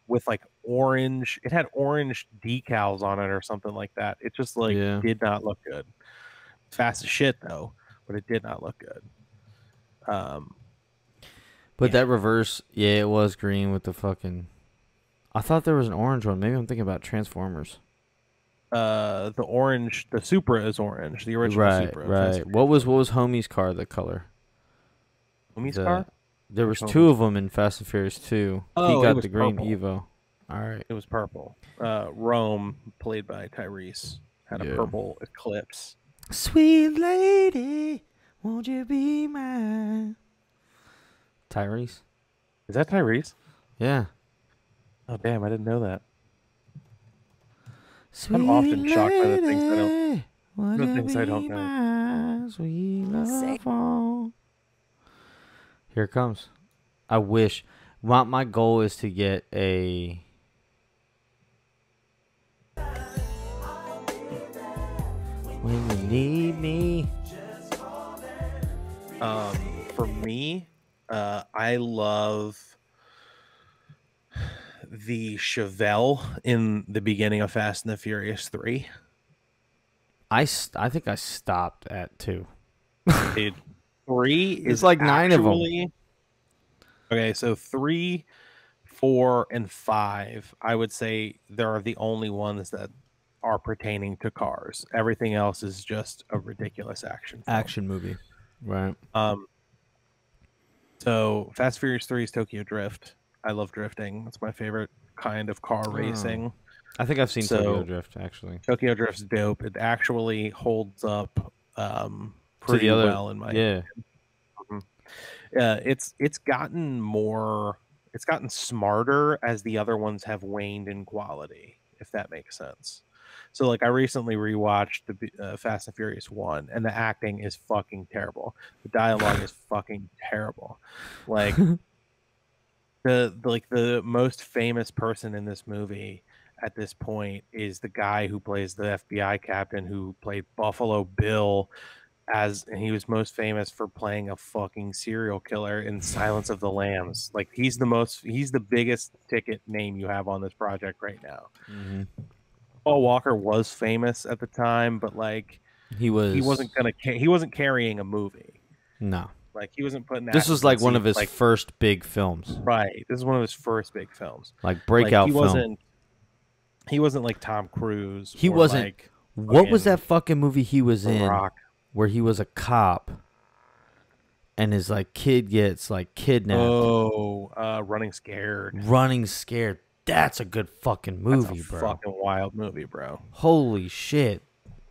with like orange, it had orange decals on it or something like that. It just like did not look good. fast as shit though, but it did not look good. But Yeah. that reverse, yeah, it was green with the fucking. I thought there was an orange one. Maybe I'm thinking about Transformers. The orange, the Supra is orange. The original Right, Supra. right. What was Homie's car? The color. Homie's car? There Which was one two was of them in Fast and Furious 2. He Oh, it got was the green purple. Evo. All right. It was purple. Rome, played by Tyrese, had a Yeah. purple Eclipse. Sweet lady, won't you be mine? Tyrese. Is that Tyrese? Yeah. Oh damn, I didn't know that. Sweet I'm often shocked by the things I don't. lady, won't The you things I don't be know. mine? Sweet love. Oh. Here it comes. I wish. My goal is to get a. When you need me. For me, I love the Chevelle in the beginning of Fast and the Furious 3. I think I stopped at 2. Dude, 3 is It's like 9 of them. Okay, so 3, 4, and 5, I would say there are the only ones that are pertaining to cars. Everything else is just a ridiculous action film. Action movie. Right. So Fast Furious 3 is Tokyo Drift. I love drifting. It's my favorite kind of car racing. I think I've seen Tokyo Drift, actually. Tokyo Drift's dope. It actually holds up pretty well in my opinion. It's gotten smarter as the other ones have waned in quality, if that makes sense. So like I recently rewatched the Fast and Furious 1, and the acting is fucking terrible. The dialogue is fucking terrible. Like the most famous person in this movie at this point is the guy who plays the FBI captain who played Buffalo Bill, and he was most famous for playing a fucking serial killer in Silence of the Lambs. Like he's the biggest ticket name you have on this project right now. Mm-hmm. Paul Walker was famous at the time, but like he wasn't carrying a movie. No. Like he wasn't putting that. This was like one of his first big films. Right. This is one of his first big films. Like breakout film. He wasn't like Tom Cruise. He wasn't. Like what was that fucking movie he was in? Rock. Where he was a cop and his like kid gets like kidnapped. Oh, Running Scared. Running Scared. That's a good fucking movie, That's a bro. Fucking wild movie, bro. Holy shit.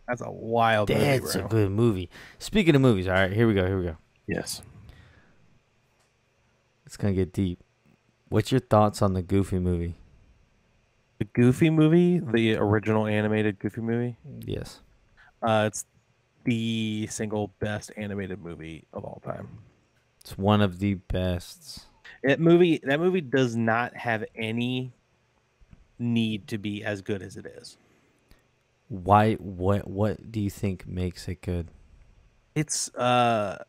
That's a wild movie, bro. That's a good movie. Speaking of movies, all right, here we go. Yes. It's going to get deep. What's your thoughts on the Goofy movie? The Goofy movie? The original animated Goofy movie? Yes. It's the single best animated movie of all time. It's one of the best. That movie does not have any need to be as good as it is. Why? What do you think makes it good? It's got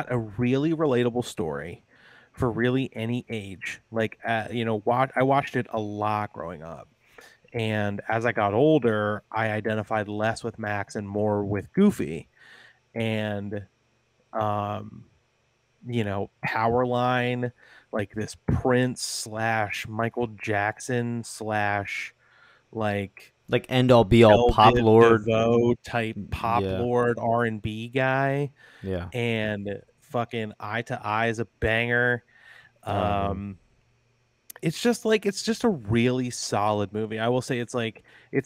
a really relatable story for really any age. Like I watched it a lot growing up, and as I got older, I identified less with Max and more with Goofy, and Powerline, like this Prince / Michael Jackson / like end all be all pop lord type pop lord R&B guy. Yeah. And fucking Eye to Eye is a banger. It's just a really solid movie. I will say it's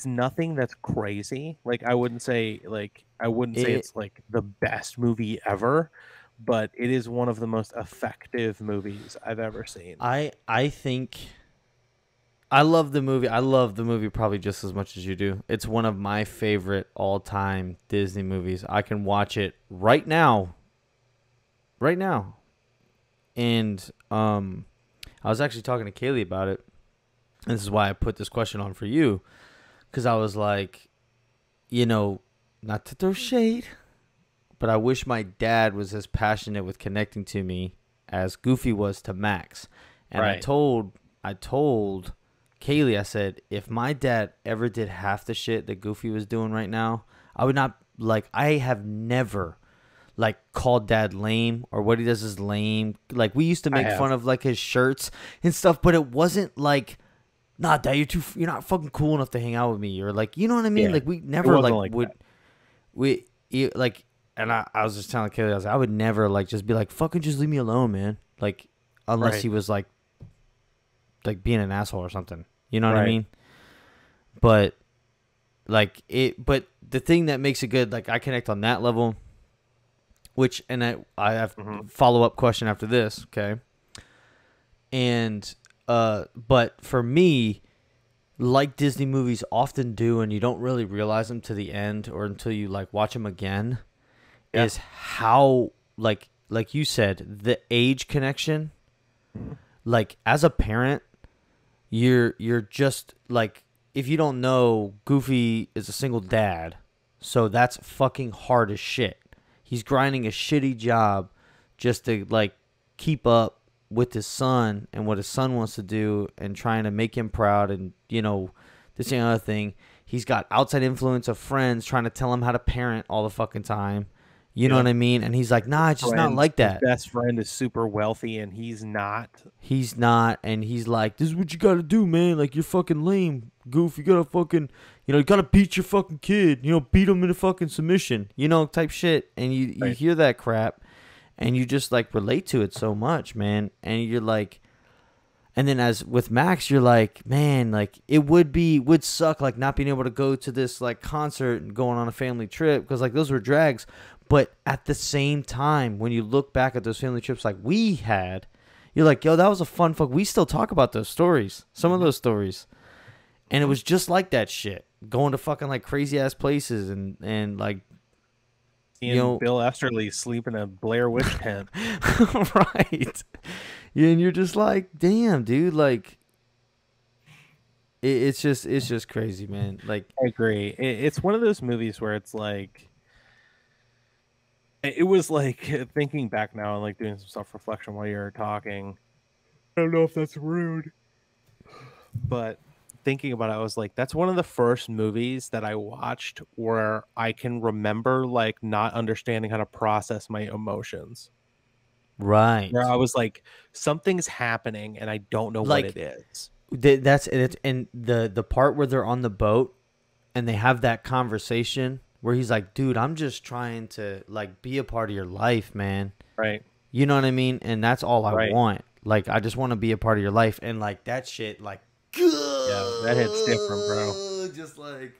nothing that's crazy. Like I wouldn't say it's like the best movie ever, but it is one of the most effective movies I've ever seen. I think I love the movie. I love the movie probably just as much as you do. It's one of my favorite all-time Disney movies. I can watch it right now. And I was actually talking to Kaylee about it. And this is why I put this question on for you, because I was like, not to throw shade, but I wish my dad was as passionate with connecting to me as Goofy was to Max. And right. I told Kaylee, I said, if my dad ever did half the shit that Goofy was doing right now, I would not like, I have never, like, called dad lame, or what he does is lame. Like, we used to make fun of, like, his shirts and stuff, but it wasn't like, nah, dad, you're not fucking cool enough to hang out with me, or like, you know what I mean? Yeah. Like, we never like would that. like, and I was just telling Kaylee, I would never like just be like, fucking just leave me alone, man. Like, unless he was like being an asshole or something. You know what I mean? But like but the thing that makes it good, like, I connect on that level, which, and I have follow-up question after this, okay? And but for me, like Disney movies often do, and you don't really realize them to the end or until you like watch them again, is how like you said, the age connection. Like, as a parent, you're just like, if you don't know, Goofy is a single dad, so that's fucking hard as shit. He's grinding a shitty job just to like keep up with his son and what his son wants to do, and trying to make him proud, and you know, this and other thing. He's got outside influence of friends trying to tell him how to parent all the fucking time. You know what I mean? And he's like, nah, it's just not like that. His best friend is super wealthy, and he's not. He's not, and he's like, this is what you gotta do, man. Like, you're fucking lame, Goof. You gotta fucking, you know, you gotta beat your fucking kid. You know, beat him into fucking submission. You know, type shit. And you hear that crap, and you just like relate to it so much, man. And you're like, and then as with Max, you're like, man, like, it would suck like not being able to go to this like concert and going on a family trip, because like those were drags. But at the same time, when you look back at those family trips like we had, you're like, yo, that was a fun fuck. We still talk about those stories, some of those stories. And it was just like that shit. Going to fucking like crazy ass places and like, seeing, you know, Bill Esterly sleep in a Blair Witch tent. Right. Yeah, and you're just like, damn, dude, like, it's just crazy, man. Like, I agree. It's one of those movies where it's like, it was like, thinking back now and like doing some self-reflection while you're talking. I don't know if that's rude, but thinking about it, I was like, that's one of the first movies that I watched where I can remember like not understanding how to process my emotions. Right. Where I was like, something's happening and I don't know like, what it is. That's it. And the part where they're on the boat and they have that conversation where he's like, dude, I'm just trying to like be a part of your life, man. Right. You know what I mean? And that's all I want. Like, I just want to be a part of your life. And like that shit, like, yeah, that hits different, bro. Just like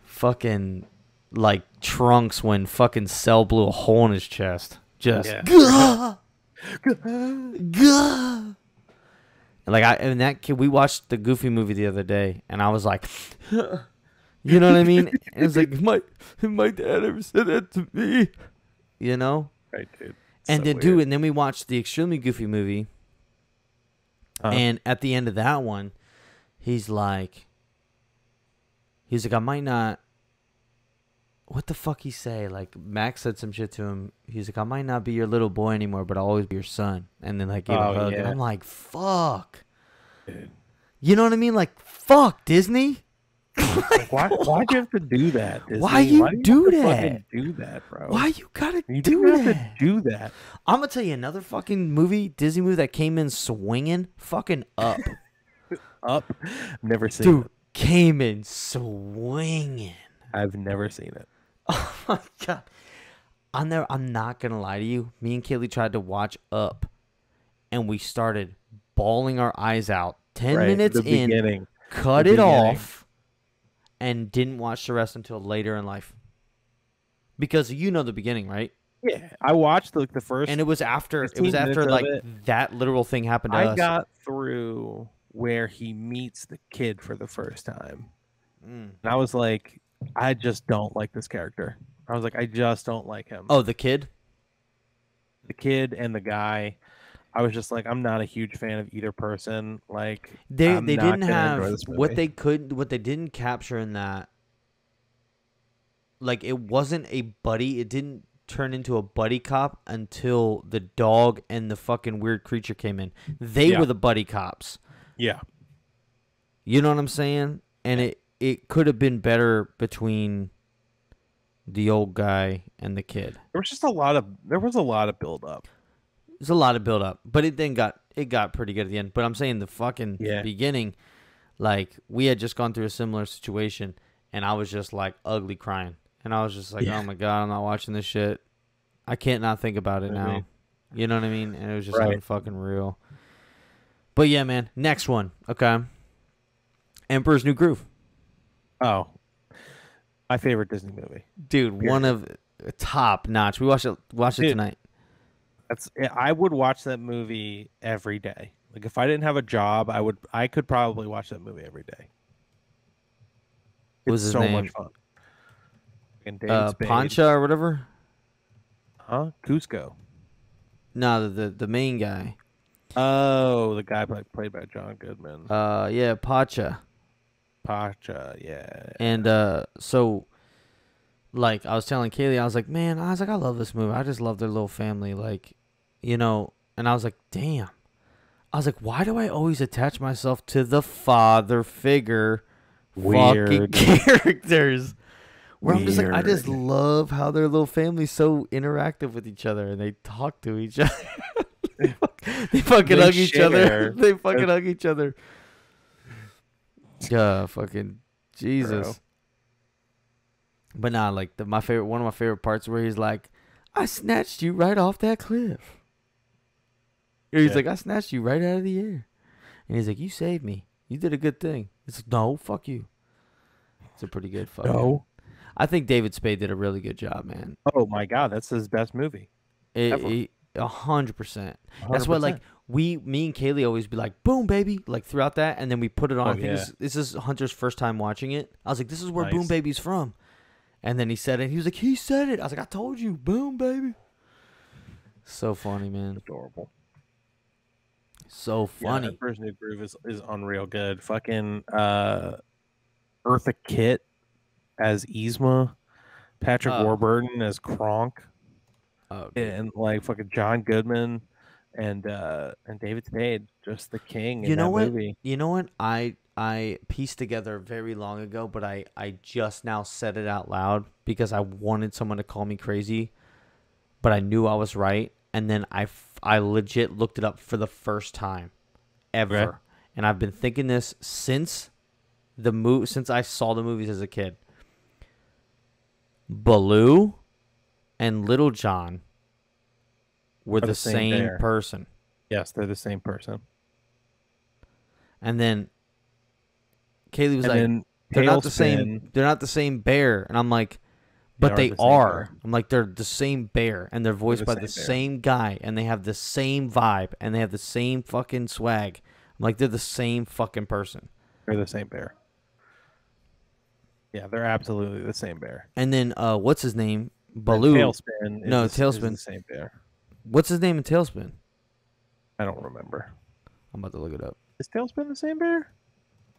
fucking like Trunks when fucking Cell blew a hole in his chest. Just gah, gah. Like, and that kid, we watched the Goofy movie the other day, and I was like, you know what I mean? And it's like, my dad ever said that to me, you know? Right, dude. And then, dude, and then we watched the Extremely Goofy movie, and at the end of that one, he's like, I might not. What the fuck he say? Like, Max said some shit to him. He's like, I might not be your little boy anymore, but I'll always be your son. And then like gave a hug. Yeah. And I'm like, fuck. Dude. You know what I mean? Like, fuck, Disney. Like, why'd you have to do that, Disney? Why you do that? Do that, bro. Why you gotta you do that? Have to do that. I'm gonna tell you another fucking movie, Disney movie that came in swinging. Fucking Up. Up. Never seen Dude, it. Came in swinging. I've never seen it. Oh my god. I'm not gonna lie to you. Me and Kaylee tried to watch Up, and we started bawling our eyes out. 10 minutes in, cut it off, and didn't watch the rest until later in life. Because you know the beginning, right? Yeah, I watched the first, and it was after like that literal thing happened to us. I got through where he meets the kid for the first time, and I was like, I just don't like this character. I was like, I just don't like him. Oh, the kid? The kid and the guy. I was just like, I'm not a huge fan of either person. Like, they didn't have what they didn't capture in that. Like, it wasn't a buddy. It didn't turn into a buddy cop until the dog and the fucking weird creature came in. They were the buddy cops. Yeah. You know what I'm saying? And it could have been better between the old guy, and the kid. There was a lot of build up. There's a lot of build up, but it got pretty good at the end. But I'm saying the fucking Yeah. beginning, like we had just gone through a similar situation, and I was just like ugly crying, and I was just like, Yeah. oh my god, I'm not watching this shit. I can't not think about it now. You know what I mean? And it was just Right. fucking real. But yeah, man. Next one, okay. Emperor's New Groove, Oh, my favorite Disney movie. dude. Period. One of top notch. We watched it Dude. tonight. I would watch that movie every day. Like if I didn't have a job, I could probably watch that movie every day. What was It's his so name? much fun. And David Spade. Pancha or whatever. Huh? Cusco. No, the main guy. Oh, the guy played by John Goodman. Yeah, Pacha. Pacha, yeah. And so, like, I was telling Kaylee, I was like, man, I love this movie. I just love their little family, like, you know. And I was like, damn. I was like, why do I always attach myself to the father figure fucking Weird. characters? Where I'm just like, I just Weird. love how their little family's so interactive with each other and they talk to each other. They fucking They hug each other. share. They fucking hug each other. Yeah, fucking Jesus. Bro. But nah, like one of my favorite parts where he's like, I snatched you right off that cliff. He's Yeah. like, I snatched you right out of the air. And he's like, you saved me. You did a good thing. It's like, no, fuck you. It's a pretty good fucking. No. I think David Spade did a really good job, man. Oh my God, that's his best movie. Ever. 100%. That's why, like, 100%. me and Kaylee always be like, boom, baby, like throughout that, and then we put it on. Oh, I think yeah. this is Hunter's first time watching it. I was like, this is where Nice. Boom Baby's from. And then he said it. He was like, he said it. I was like, I told you, Boom Baby. So funny, man. Adorable. So funny. Yeah, Emperor's New Groove is unreal good. Fucking Eartha Kitt as Yzma, Patrick Oh. Warburton as Kronk, Oh, dude. and like fucking John Goodman and David Spade, just the king in You know that what? movie. You know what? I pieced together very long ago, but I just now said it out loud because I wanted someone to call me crazy, but I knew I was right. And then I legit looked it up for the first time ever. Okay. And I've been thinking this since since I saw the movies as a kid. Baloo and Little John were the same bear. person. Yes, they're the same person. And then Kaylee was And like, then they're not the Tailspin, same. They're not the same bear. And I'm like, but they the same are. bear. I'm like, they're the same bear, and they're voiced by the the same bear. same guy, and they have the same vibe, and they have the same fucking swag. I'm like, they're the same fucking person. They're the same bear. Yeah, they're absolutely the same bear. And then what's his name? And Baloo. Tailspin. No, is Tailspin. the same bear. What's his name in Tailspin? I don't remember. I'm about to look it up. Is Tailspin the same bear?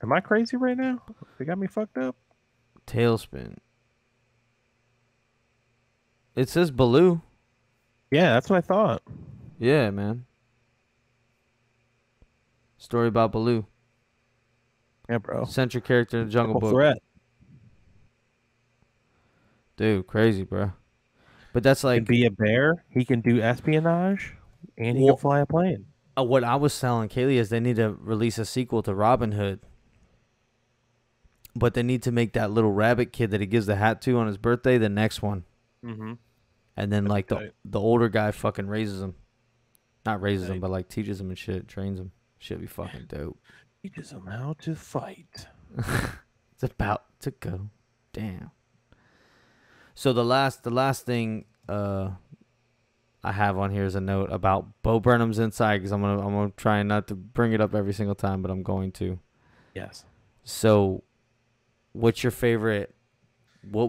Am I crazy right now? They got me fucked up. Tailspin. It says Baloo. Yeah, that's what I thought. Yeah, man. Story about Baloo. Yeah, bro. Central character in the Jungle Triple Book. threat. Dude, crazy, bro. But that's He like can be a bear. He can do espionage, and he Well- can fly a plane. what I was telling Kaylee is they need to release a sequel to Robin Hood. But they need to make that little rabbit kid that he gives the hat to on his birthday the next one. Mm-hmm. And then like tight. the older guy fucking raises him. Not raises him, Tight. but like teaches him and shit, trains him. Should be fucking dope. Teaches him how to fight. It's about to go down. So the last thing I have on here is a note about Bo Burnham's inside because I'm gonna try not to bring it up every single time, but I'm going to. Yes. So, what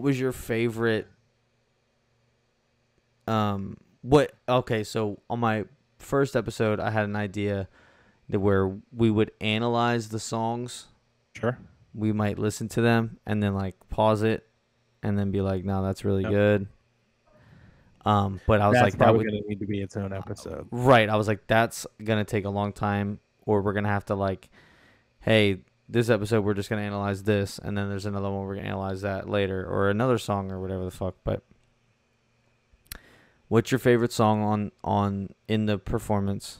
was your favorite? Okay, so on my first episode, I had an idea that where we would analyze the songs. Sure. We might listen to them and then like pause it and then be like, no, that's really Yep. good. But I was That's like, that probably would going to need to be its own episode. right. I was like, that's gonna take a long time, or we're gonna have to like, hey, this episode we're just gonna analyze this, and then there's another one we're gonna analyze that later, or another song or whatever the fuck. But what's your favorite song on in the performance,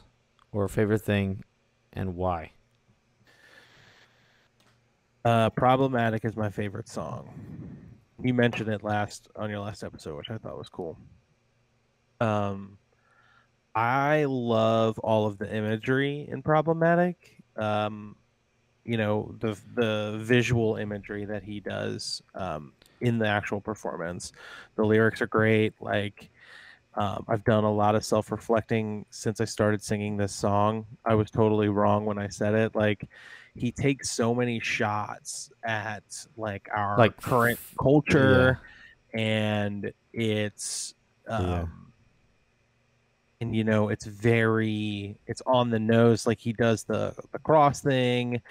or favorite thing, and why? Problematic is my favorite song. You mentioned it on your last episode, which I thought was cool. I love all of the imagery in Problematic. The visual imagery that he does in the actual performance. The lyrics are great. Like, I've done a lot of self-reflecting since I started singing this song. I was totally wrong when I said it. Like, he takes so many shots at like our Like current yeah, culture, and it's yeah, and it's on the nose. Like, he does the cross thing,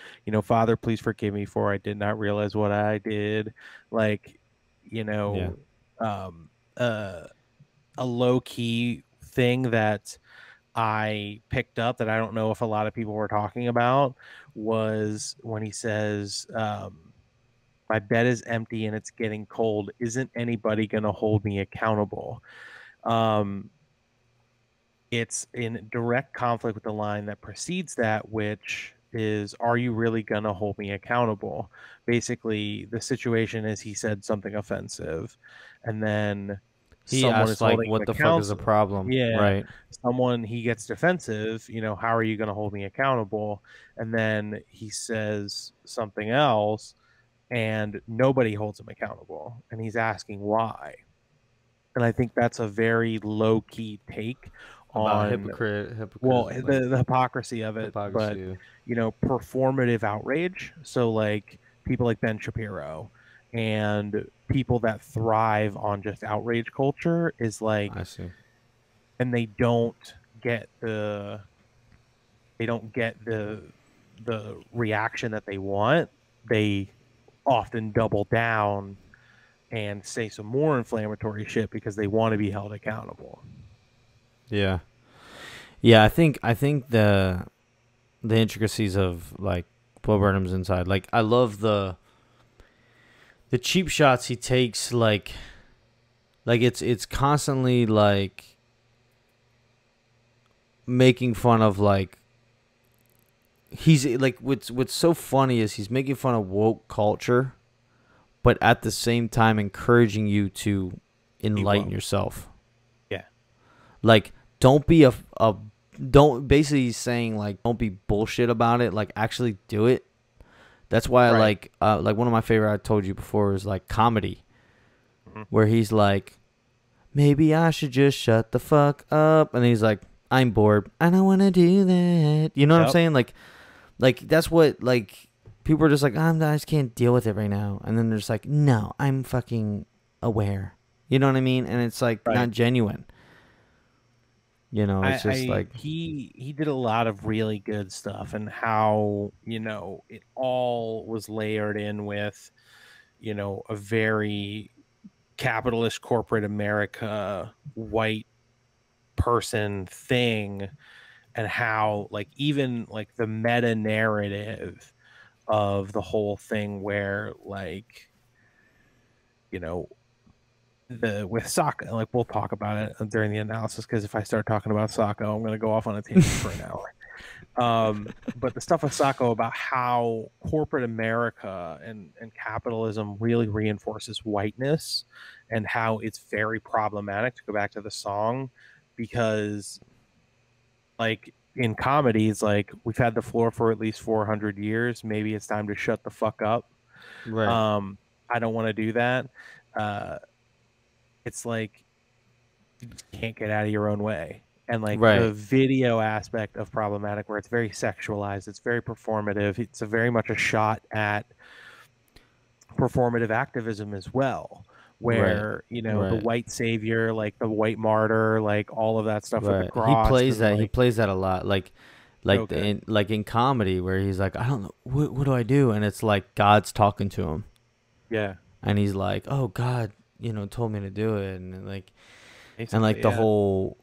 Father, please forgive me, for I did not realize what I did. Like, you know um a low-key thing that I picked up that I don't know if a lot of people were talking about was when he says, my bed is empty and it's getting cold, isn't anybody gonna hold me accountable? um it's in direct conflict with the line that precedes that, which is, are you really going to hold me accountable? Basically, the situation is he said something offensive, and then he someone is asked like, holding him "What the fuck is the accountable. problem?" Yeah, Right? he gets defensive, how are you going to hold me accountable? And then he says something else, and nobody holds him accountable, and he's asking why. And I think that's a very low key take About on, well, hypocrite, like the hypocrisy of it, but hypocrisy. performative outrage. So like people like Ben Shapiro and people that thrive on just outrage culture is like, I see. and get the they don't get the reaction that they want. They often double down and say some more inflammatory shit because they want to be held accountable. Yeah, yeah. I think the intricacies of like Bo Burnham's inside. Like, I love the cheap shots he takes. Like it's constantly like making fun of, like, he's like, what's so funny is he's making fun of woke culture, but at the same time encouraging you to enlighten yourself. Yeah. Like, don't be a don't, basically he's saying like, don't be bullshit about it, like actually do it. That's why I Right. like one of my favorite, I told you before, is like comedy, where he's like, maybe I should just shut the fuck up, and he's like, I'm bored, I don't want to do that. You know what I'm saying? Like that's what, like, people are just like, I just can't deal with it right now, and then they're just like, no, I'm fucking aware. You know what I mean? And it's like not genuine. It's just like, he did a lot of really good stuff, and how it all was layered in with a very capitalist corporate America white person thing, and how like even like the meta narrative of the whole thing, where like with Sokka, like we'll talk about it during the analysis, because if I start talking about Sokka, I'm going to go off on a tangent for an hour. But the stuff with Sokka about how corporate America and capitalism really reinforces whiteness, and how it's very problematic, to go back to the song, because like in comedies, like, we've had the floor for at least 400 years. Maybe it's time to shut the fuck up. right. I don't want to do that. It's like, you can't get out of your own way. And like the Right. video aspect of Problematic, where it's very sexualized, it's very performative, it's very much a shot at performative activism as well, Right. where the Right. white savior, like the white martyr, like all of that stuff with the Right. He cross, plays and that. He like, plays that a lot. Like, so good. in comedy, where he's like, I don't know, what do I do? And it's like God's talking to him, Yeah, and he's like, oh, God, told me to do it, and like, basically, the yeah. whole,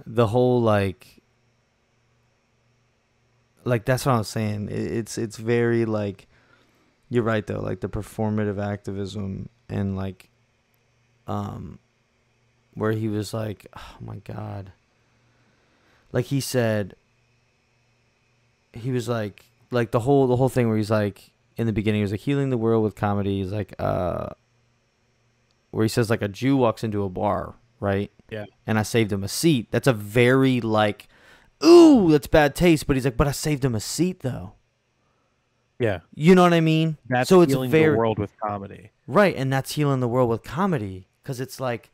the whole like that's what I'm saying. It's very like, You're right though, like the performative activism and like where he was like, oh my god. Like he said he was like the whole thing where he's like in the beginning he was like healing the world with comedy. He's like where he says like a Jew walks into a bar, right? Yeah. And I saved him a seat. That's a very like, ooh, that's bad taste. But he's like, but I saved him a seat though. Yeah. You know what I mean? That's so it's healing very the world with comedy. right, and that's healing the world with comedy because it's like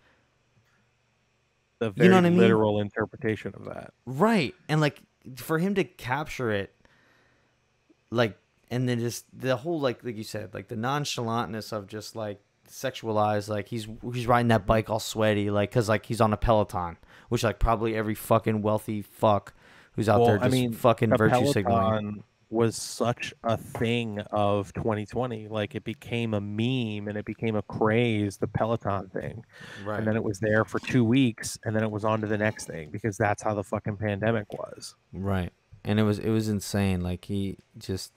The very you know what I mean? literal interpretation of that. Right, and like for him to capture it, like, and then just the whole like you said, like the nonchalantness of just like sexualized, like he's riding that bike all sweaty, like because like he's on a Peloton, which like probably every fucking wealthy fuck who's out there just fucking the virtue Peloton signaling. Was such a thing of 2020. Like it became a meme and it became a craze, the Peloton thing. Right. And then it was there for 2 weeks and then it was on to the next thing because that's how the fucking pandemic was. Right. And it was insane. Like he just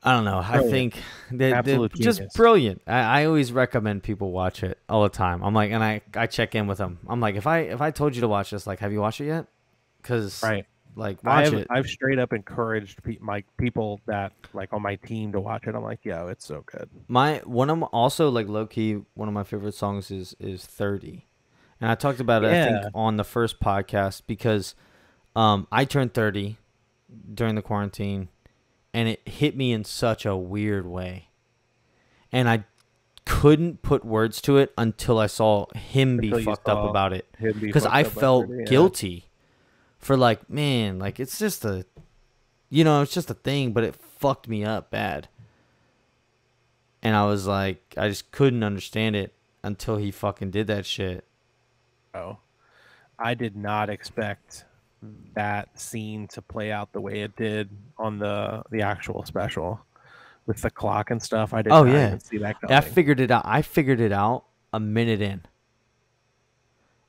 I don't know. Brilliant. I think they're just genius. brilliant. I always recommend people watch it all the time. I'm like, and I check in with them. I'm like, if I told you to watch this, like, have you watched it yet? Because right. Like watch it. I've straight up encouraged my people that like on my team to watch it. I'm like, yo, it's so good. One of also like low key one of my favorite songs is 30, and I talked about it I think on the first podcast because I turned 30 during the quarantine, and it hit me in such a weird way, and I couldn't put words to it until I saw him be fucked up about it because I felt guilty. For like, man, like it's just it's just a thing, but it fucked me up bad. And I was like, I just couldn't understand it until he fucking did that shit. Oh, I did not expect that scene to play out the way it did on the actual special with the clock and stuff. I did not even see that coming. I figured it out. I figured it out a minute in.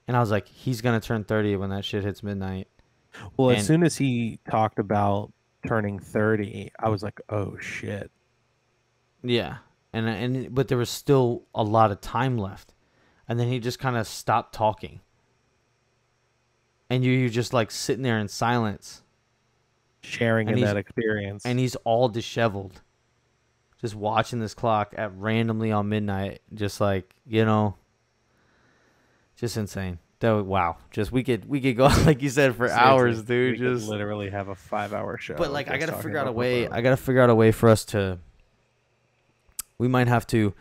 And I was like, he's going to turn 30 when that shit hits midnight. Well, as soon as he talked about turning 30, I was like, "Oh shit!" Yeah, but there was still a lot of time left, and then he just kind of stopped talking, and you're just like sitting there in silence, sharing in that experience, and he's all disheveled, just watching this clock at randomly on midnight, just like just insane. Wow, just we could go like you said for hours, dude. We could literally have a 5-hour show. But like, I gotta figure out a way. I gotta figure out a way for us to. We might have to,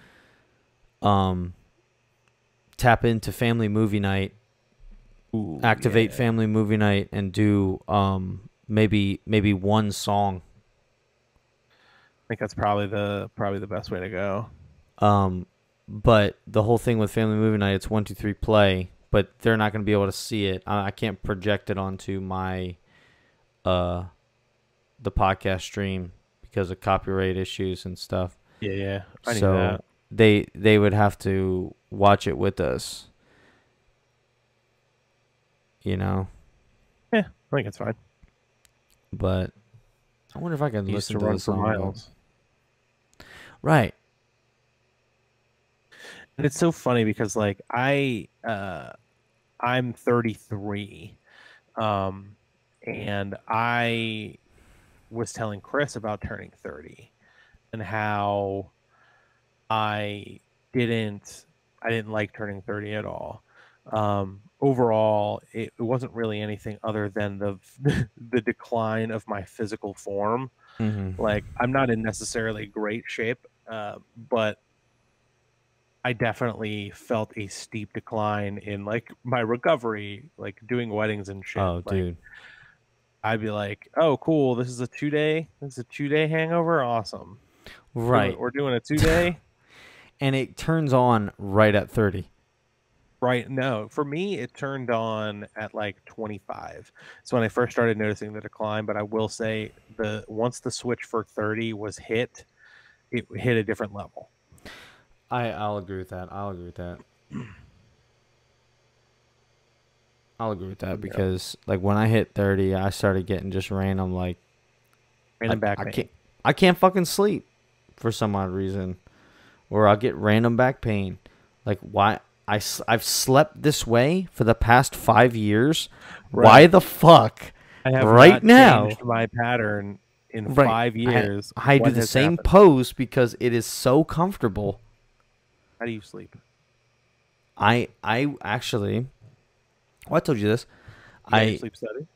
tap into family movie night. Ooh, activate family movie night and do maybe one song. I think that's probably the best way to go. But the whole thing with family movie night, it's 1, 2, 3 play. But they're not going to be able to see it. I can't project it onto my the podcast stream because of copyright issues and stuff. Yeah. I knew that. They would have to watch it with us. Yeah, I think it's fine. But I wonder if I can listen to run the song. Miles. Right. And it's so funny because like I'm 33, and I was telling Chris about turning 30 and how I didn't like turning 30 at all. Overall, it wasn't really anything other than the decline of my physical form. Mm-hmm. Like I'm not in necessarily great shape, but I definitely felt a steep decline in like my recovery, like doing weddings and shit. Oh, like, dude. I'd be like, "Oh, cool! This is a 2-day hangover. Awesome, right? We're doing a 2-day." And it turns on right at 30. Right? No, for me, it turned on at like 25. So when I first started noticing the decline, but I will say once the switch for 30 was hit, it hit a different level. I'll agree with that. I'll agree with that because like when I hit 30, I started getting just random like back pain. I can't fucking sleep for some odd reason, or I'll get random back pain. Like, why? I've slept this way for the past 5 years. Right. Why the fuck? I have right not now changed my pattern in Right. 5 years. I do What the has same happened? pose because it is so comfortable. How do you sleep? I actually, I told you this. You got your sleep study?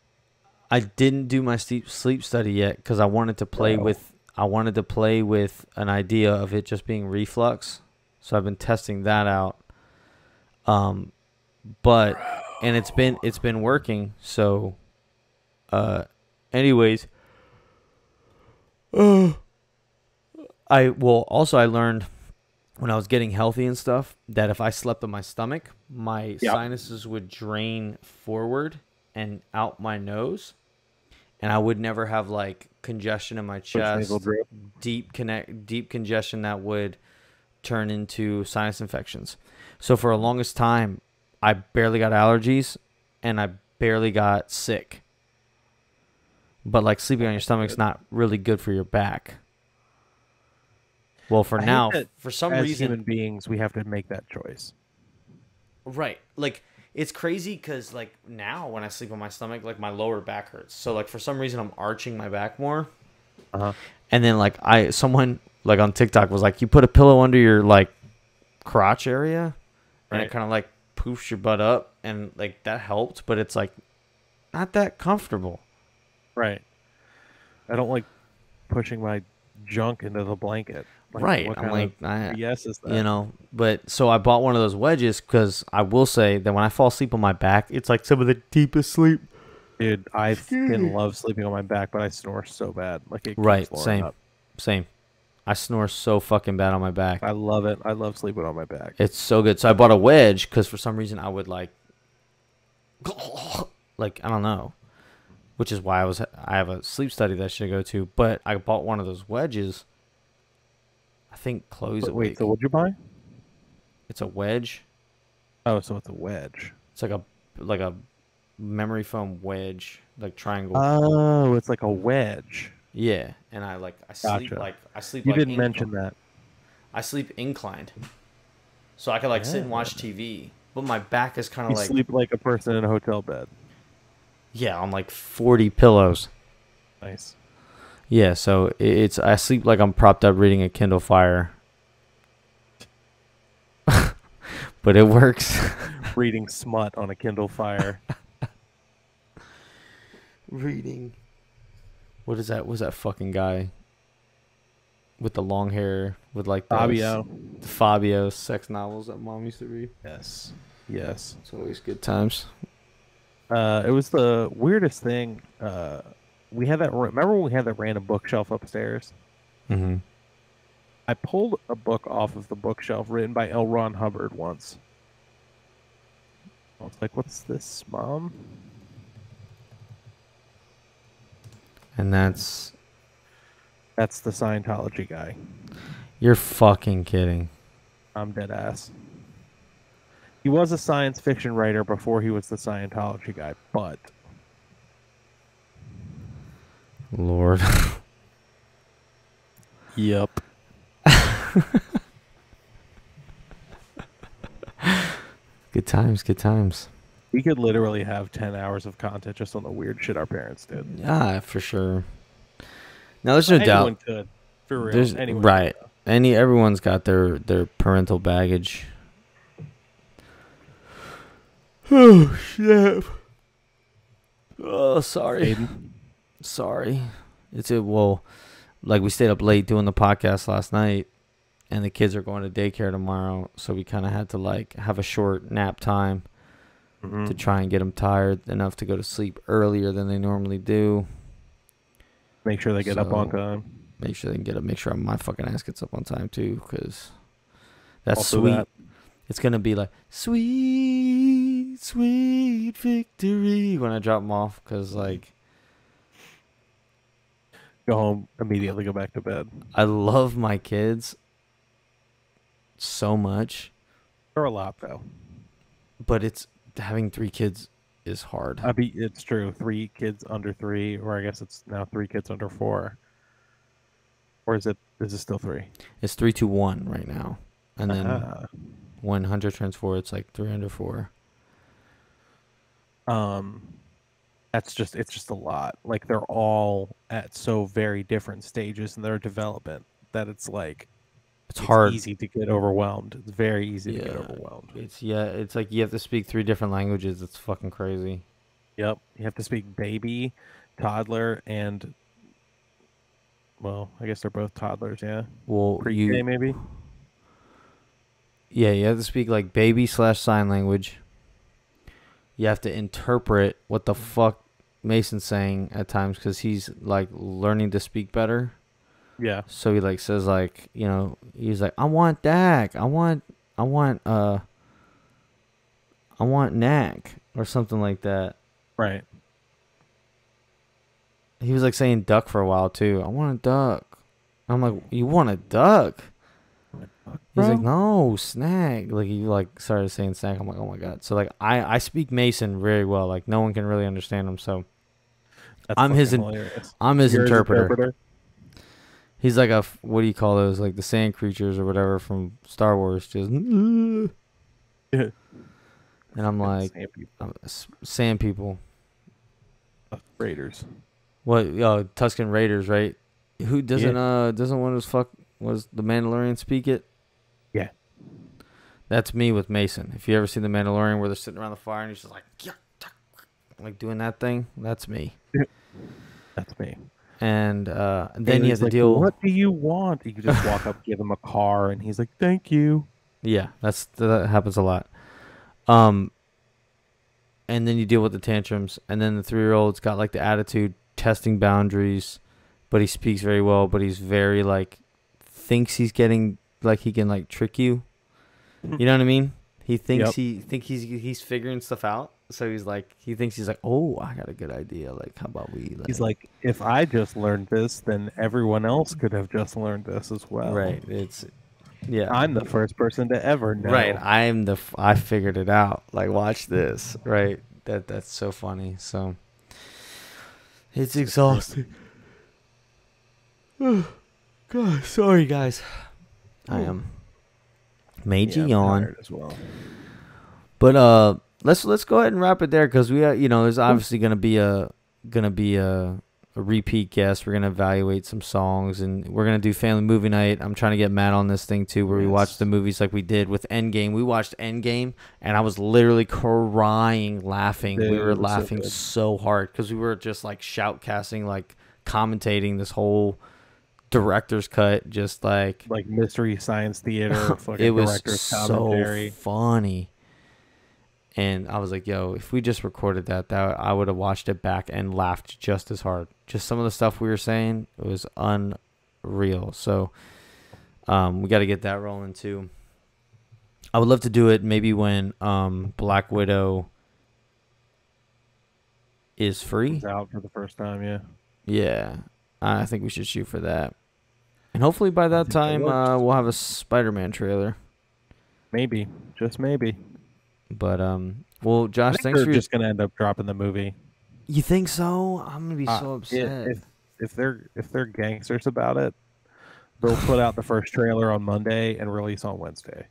I didn't do my sleep study yet because I wanted to play with an idea of it just being reflux. So I've been testing that out. But and it's been working. So anyways, I learned when I was getting healthy and stuff that if I slept on my stomach, my sinuses would drain forward and out my nose, and I would never have like congestion in my chest, deep congestion that would turn into sinus infections. So for the longest time, I barely got allergies and I barely got sick. But like sleeping on your stomach's not really good for your back. Well, for now, for some reason, as human beings, we have to make that choice. Right. Like, it's crazy because, like, now when I sleep on my stomach, like, my lower back hurts. So, like, for some reason, I'm arching my back more. Uh-huh. And then, like, someone, like, on TikTok was like, you put a pillow under your, like, crotch area, and it kind of, like, poofs your butt up. And, like, that helped, but it's, like, not that comfortable. Right. I don't like pushing my junk into the blanket. Like, right. I'm like, yes, is that? You know, but so I bought one of those wedges because I will say that when I fall asleep on my back, it's like some of the deepest sleep. Dude, I fucking love sleeping on my back, but I snore so bad. Like, it keeps Same. I snore so fucking bad on my back. I love it. I love sleeping on my back. It's so good. So I bought a wedge because for some reason I would like I don't know, which is why I have a sleep study that I should go to. But I bought one of those wedges. I think Chloe's a wait. So what'd you buy? It's a wedge. Oh, so it's a wedge. It's like a memory foam wedge, like triangle. Oh, it's like a wedge. Yeah, and I sleep gotcha. I sleep. You like didn't mention that. I sleep inclined, so I could sit and watch TV, but my back is kind of like. You sleep like a person in a hotel bed. Yeah, on like 40 pillows. Nice. Yeah, so I sleep like I'm propped up reading a Kindle Fire. But it works. Reading smut on a Kindle Fire. Reading. What is that? Was that fucking guy with the long hair with like Fabio sex novels that mom used to read? Yes. Yes. It's always good times. It was the weirdest thing. We had that. Remember when we had that random bookshelf upstairs? Mm-hmm. I pulled a book off of the bookshelf written by L. Ron Hubbard once. I was like, "What's this, Mom?" And that's the Scientology guy. You're fucking kidding. I'm dead ass. He was a science fiction writer before he was the Scientology guy, but Lord. Yep. Good times, good times. We could literally have 10 hours of content just on the weird shit our parents did. Yeah, for sure. Now, there's no doubt. Anyone could, for real. Anyone right. Could. Everyone's got their parental baggage. Oh, shit. Oh, sorry. Sorry. Like we stayed up late doing the podcast last night, and the kids are going to daycare tomorrow, so we kind of had to have a short nap time to try and get them tired enough to go to sleep earlier than they normally do. Make sure they get up on time. Make sure they can get up. Make sure my fucking ass gets up on time too, because that's also sweet. That. It's gonna be like sweet, sweet victory when I drop them off, because go home immediately, go back to bed. I love my kids so much. They're a lot though, but it's having 3 kids is hard. It's true. 3 kids under 3, or I guess it's now 3 kids under 4. Or is it still 3? It's 3-2-1 right now, and then Uh, when Hunter turns 4, it's like 3 under 4. it's just a lot. Like they're all at so very different stages in their development that it's like It's it's hard. easy to get overwhelmed. It's very easy to get Yeah, overwhelmed. it's like you have to speak 3 different languages. It's fucking crazy. Yep. You have to speak baby, toddler, and well, I guess they're both toddlers, yeah. Well, Pre-K maybe? yeah, you have to speak like baby/sign language. You have to interpret what the fuck Mason's saying at times because he's like learning to speak better. Yeah. So he like says like, you know, he's like, I want Dak, I want Knack or something like that. Right. He was like saying duck for a while too. I want a duck. I'm like, you want a duck? He's like, no, snack. Like he like started saying snack. I'm like, oh my god. So like I speak Mason very well. Like no one can really understand him. So That's I'm his hilarious. I'm his You're interpreter. He's like a what do you call those? Like the sand creatures or whatever from Star Wars. Just and I'm like sand people. Raiders. What? Tuscan Raiders, right? Who doesn't one of those was the Mandalorian speak it? Yeah. That's me with Mason. If you ever seen the Mandalorian where they're sitting around the fire and he's just like doing that thing, that's me. That's me. And then you have to like, deal. What do you want? You can just walk up, give him a car, and he's like, "Thank you." Yeah, that happens a lot. And then you deal with the tantrums, and then the 3-year-old's got like the attitude, testing boundaries, but he speaks very well, but he's very like thinks he's getting like he can like trick you. You know what I mean? He thinks he's figuring stuff out. So he's like he thinks he's like, oh, I got a good idea. Like, how about we? Like, he's like, if I just learned this, then everyone else could have just learned this as well. Right. I'm the first person to ever know. Right. I figured it out. Like, watch this. Right. That's so funny. So it's exhausting. God, sorry guys. I am made you yawn as well. But let's go ahead and wrap it there because we there's obviously gonna be a repeat guest. We're gonna evaluate some songs and we're gonna do family movie night. I'm trying to get Matt on this thing too, where we watch the movies like we did with Endgame. We watched Endgame and I was literally crying, laughing. Dude, we were laughing so hard because we were just like shoutcasting, like commentating this whole director's cut, just like Mystery Science Theater. It was director's so commentary. funny. And I was like, yo, if we just recorded that I would have watched it back and laughed just as hard. Just some of the stuff we were saying, it was unreal. So we got to get that rolling too. I would love to do it maybe when Black Widow is free. It's out for the first time, yeah. Yeah, I think we should shoot for that. And hopefully by that time we'll have a Spider-Man trailer. Maybe, just maybe. But well, Josh, thanks for. They're just gonna end up dropping the movie. You think so? I'm gonna be so upset. If they're gangsters about it, they'll put out the first trailer on Monday and release on Wednesday.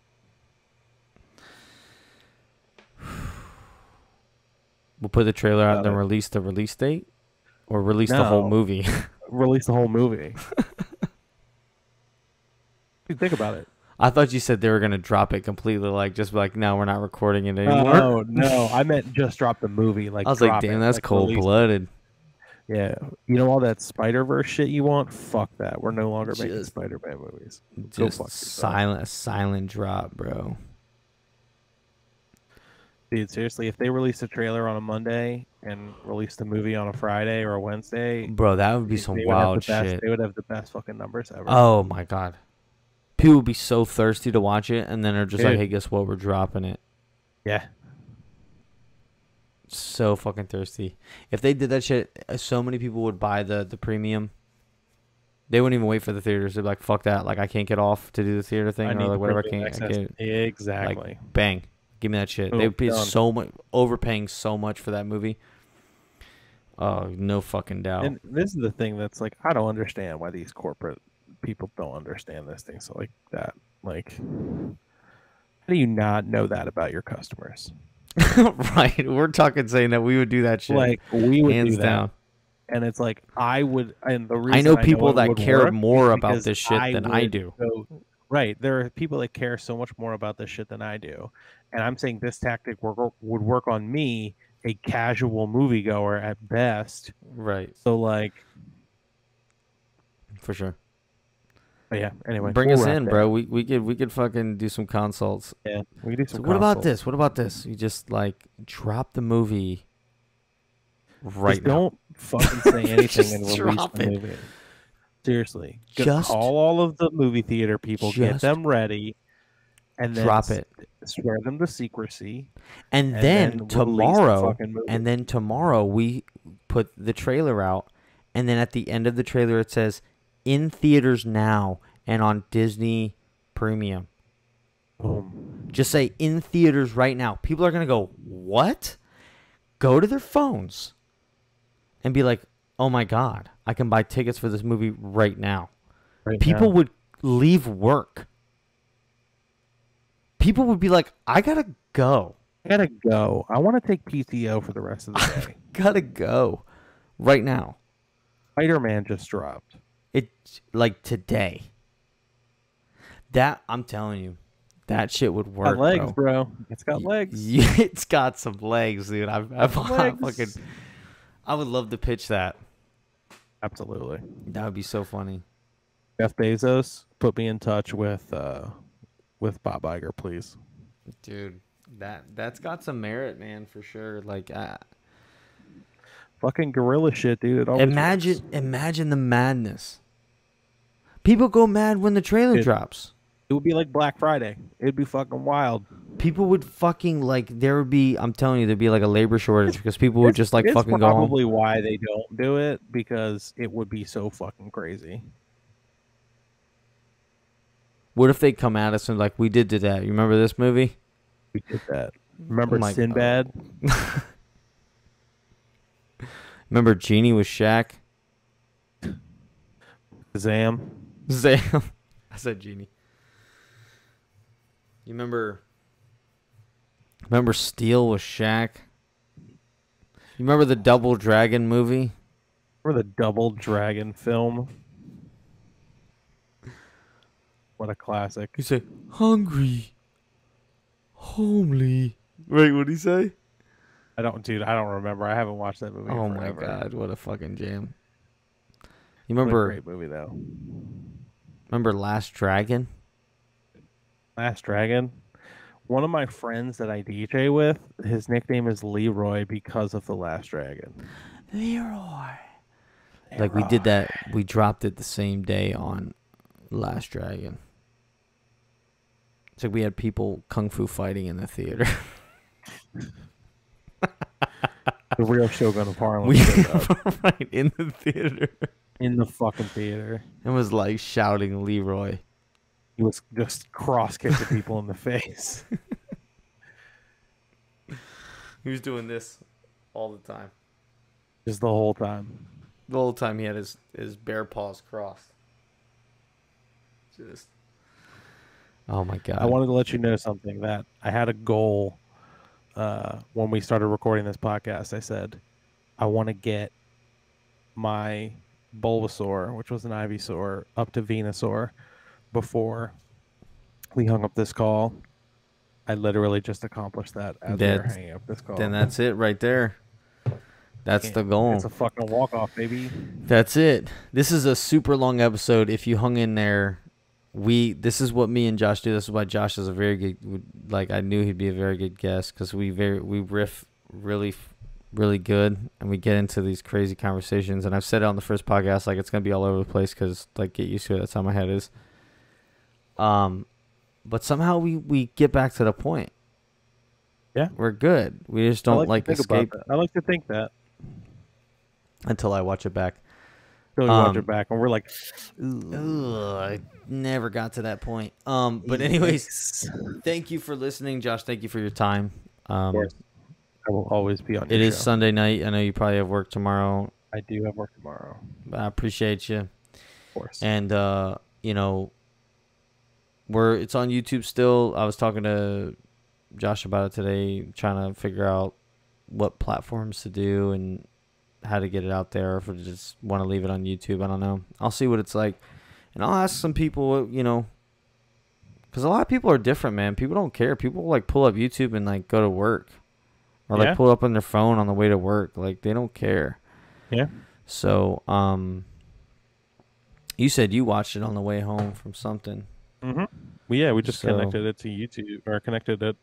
We'll put the trailer out and then release the release date, or release the whole movie. Release the whole movie. Dude, think about it. I thought you said they were gonna drop it completely, like just like no, we're not recording it anymore. Oh no, I meant just drop the movie. Like I was like, damn, that's cold blooded. Yeah, you know all that Spider-Verse shit you want? Fuck that. We're no longer making Spider-Man movies. Just silent drop, bro. Dude, seriously, if they release a trailer on a Monday and release the movie on a Friday or a Wednesday, bro, that would be some wild shit. They would have the best fucking numbers ever. Oh my god. People would be so thirsty to watch it, and then they're just like, hey, guess what? We're dropping it. Yeah. So fucking thirsty. If they did that shit, so many people would buy the premium. They wouldn't even wait for the theaters. They'd be like, fuck that. Like, I can't get off to do the theater thing. Or like, whatever. I can't. Exactly. Like, bang. Give me that shit. They'd be so much, overpaying so much for that movie. Oh, no fucking doubt. And this is the thing that's like, I don't understand why these corporate people don't understand this thing. So like that, like, how do you not know that about your customers? Right. We're talking saying that we would do that shit. Like we would hands do that. down. And it's like I would, and the reason I know I people it that would care work more is about because this shit than I would do. Right. There are people that care so much more about this shit than I do. And I'm saying this tactic would work on me, a casual moviegoer at best. Right. So like, for sure. but yeah. Anyway, Bring we'll us wrap in, that bro. up. We could fucking do some consults. Yeah, we could do some. So what about consults. this? What about this? You just like drop the movie right Just now. don't fucking say anything Just and release drop the it. movie. Seriously, Just call all of the movie theater people, get just them ready, and then drop it. swear them to secrecy. And and then then release the tomorrow, fucking movie. and then tomorrow we put the trailer out, and then at the end of the trailer it says in theaters now and on Disney Premium. Boom. Just say in theaters right now. People are gonna go, what? Go to their phones and be like, oh my God, I can buy tickets for this movie right now. People would leave work. People would be like, I gotta go. I want to take PTO for the rest of the day. Gotta go right now. Spider-Man just dropped. It's like today. That, I'm telling you, that shit would work. Got legs, bro. It's got legs. It's got some legs, dude. I Legs. I would love to pitch that. Absolutely. That would be so funny. Jeff Bezos, put me in touch with Bob Iger, please. Dude, that's got some merit, man, for sure. Like, fucking gorilla shit, dude. It always works. Imagine the madness. People go mad when the trailer drops. It would be like Black Friday. It'd be fucking wild. People would fucking like. There would be. I'm telling you, there'd be like a labor shortage because people would just like fucking go home. Probably why they don't do it, because it would be so fucking crazy. What if they come at us and like, we did that? You remember this movie? We did that. Remember Sinbad? Remember Genie with Shaq? Zam. I said Genie. You remember Steel with Shaq? You remember the Double Dragon movie? Remember the Double Dragon film? What a classic. He say, hungry, homely. Wait, what'd he say? I don't remember. I haven't watched that movie. Oh forever. my God, what a fucking jam. You remember? What a great movie though. Remember Last Dragon? Last Dragon. One of my friends that I DJ with, his nickname is Leroy because of the Last Dragon. Leroy. Like we did that. We dropped it the same day on Last Dragon. It's like we had people kung fu fighting in the theater. The real Shogun of Harlem. Right in the theater. In the fucking theater. And was like shouting Leroy. He was just cross-kicking people in the face. He was doing this all the time. Just the whole time. The whole time he had his bare paws crossed. Just. Oh my God. I wanted to let you know something, that I had a goal when we started recording this podcast. I said, I want to get my Bulbasaur, which was an Ivysaur, up to Venusaur before we hung up this call. I literally just accomplished that as we were hanging up this call. Then that's it right there. That's the goal. It's a fucking walk-off, baby. That's it. This is a super long episode. If you hung in there, this is what me and Josh do. This is why Josh is a very good, like, I knew he'd be a very good guest, because we riff really good, and we get into these crazy conversations. And I've said it on the first podcast, like, it's gonna be all over the place, because like, get used to it. That's how my head is. But somehow we get back to the point. Yeah, we're good. We just don't like escape. I like to think that until I watch it back. Watch it back, and we're like, I never got to that point. But anyways, thank you for listening, Josh. Thank you for your time. Of course. I will always be on your It is show. Sunday night. I know you probably have work tomorrow. I do have work tomorrow. I appreciate you. Of course. And you know, it's on YouTube still. I was talking to Josh about it today, trying to figure out what platforms to do and how to get it out there, or if I just want to leave it on YouTube. I don't know. I'll see what it's like, and I'll ask some people, you know, because a lot of people are different, man. People don't care. People like pull up YouTube and like go to work, or like pull up on their phone on the way to work. Like they don't care. Yeah. So, you said you watched it on the way home from something. Mm-hmm. Well, yeah, we just connected it to YouTube, or connected it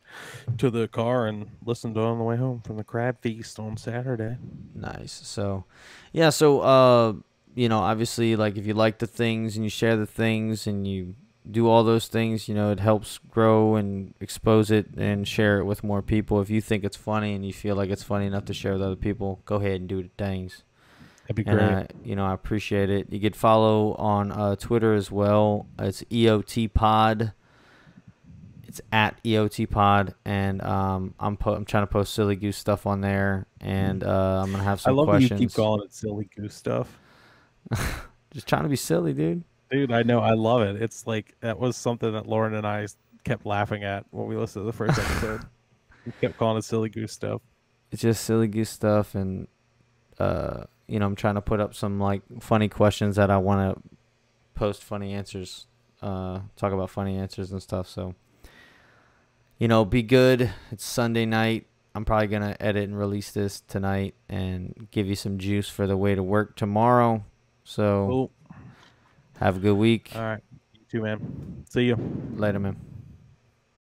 to the car and listened to it on the way home from the crab feast on Saturday. Nice. So, yeah. So, you know, obviously, like if you like the things and you share the things and you do all those things, you know, it helps grow and expose it and share it with more people. If you think it's funny and you feel like it's funny enough to share with other people, go ahead and do the things. That'd be great. And, you know, I appreciate it. You could follow on Twitter as well. It's EOT Pod. It's at EOT Pod, and I'm trying to post silly goose stuff on there, and I'm gonna have some questions. I love that you keep calling it silly goose stuff. Just trying to be silly, dude. Dude, I know, I love it. It's like that was something that Lauren and I kept laughing at when we listened to the first episode. We kept calling it silly goose stuff. It's just silly goose stuff, and you know, I'm trying to put up some like funny questions that I want to post funny answers, talk about funny answers and stuff. So, you know, be good. It's Sunday night. I'm probably going to edit and release this tonight and give you some juice for the way to work tomorrow. So, cool. Have a good week. All right. You too, man. See you. Later, man.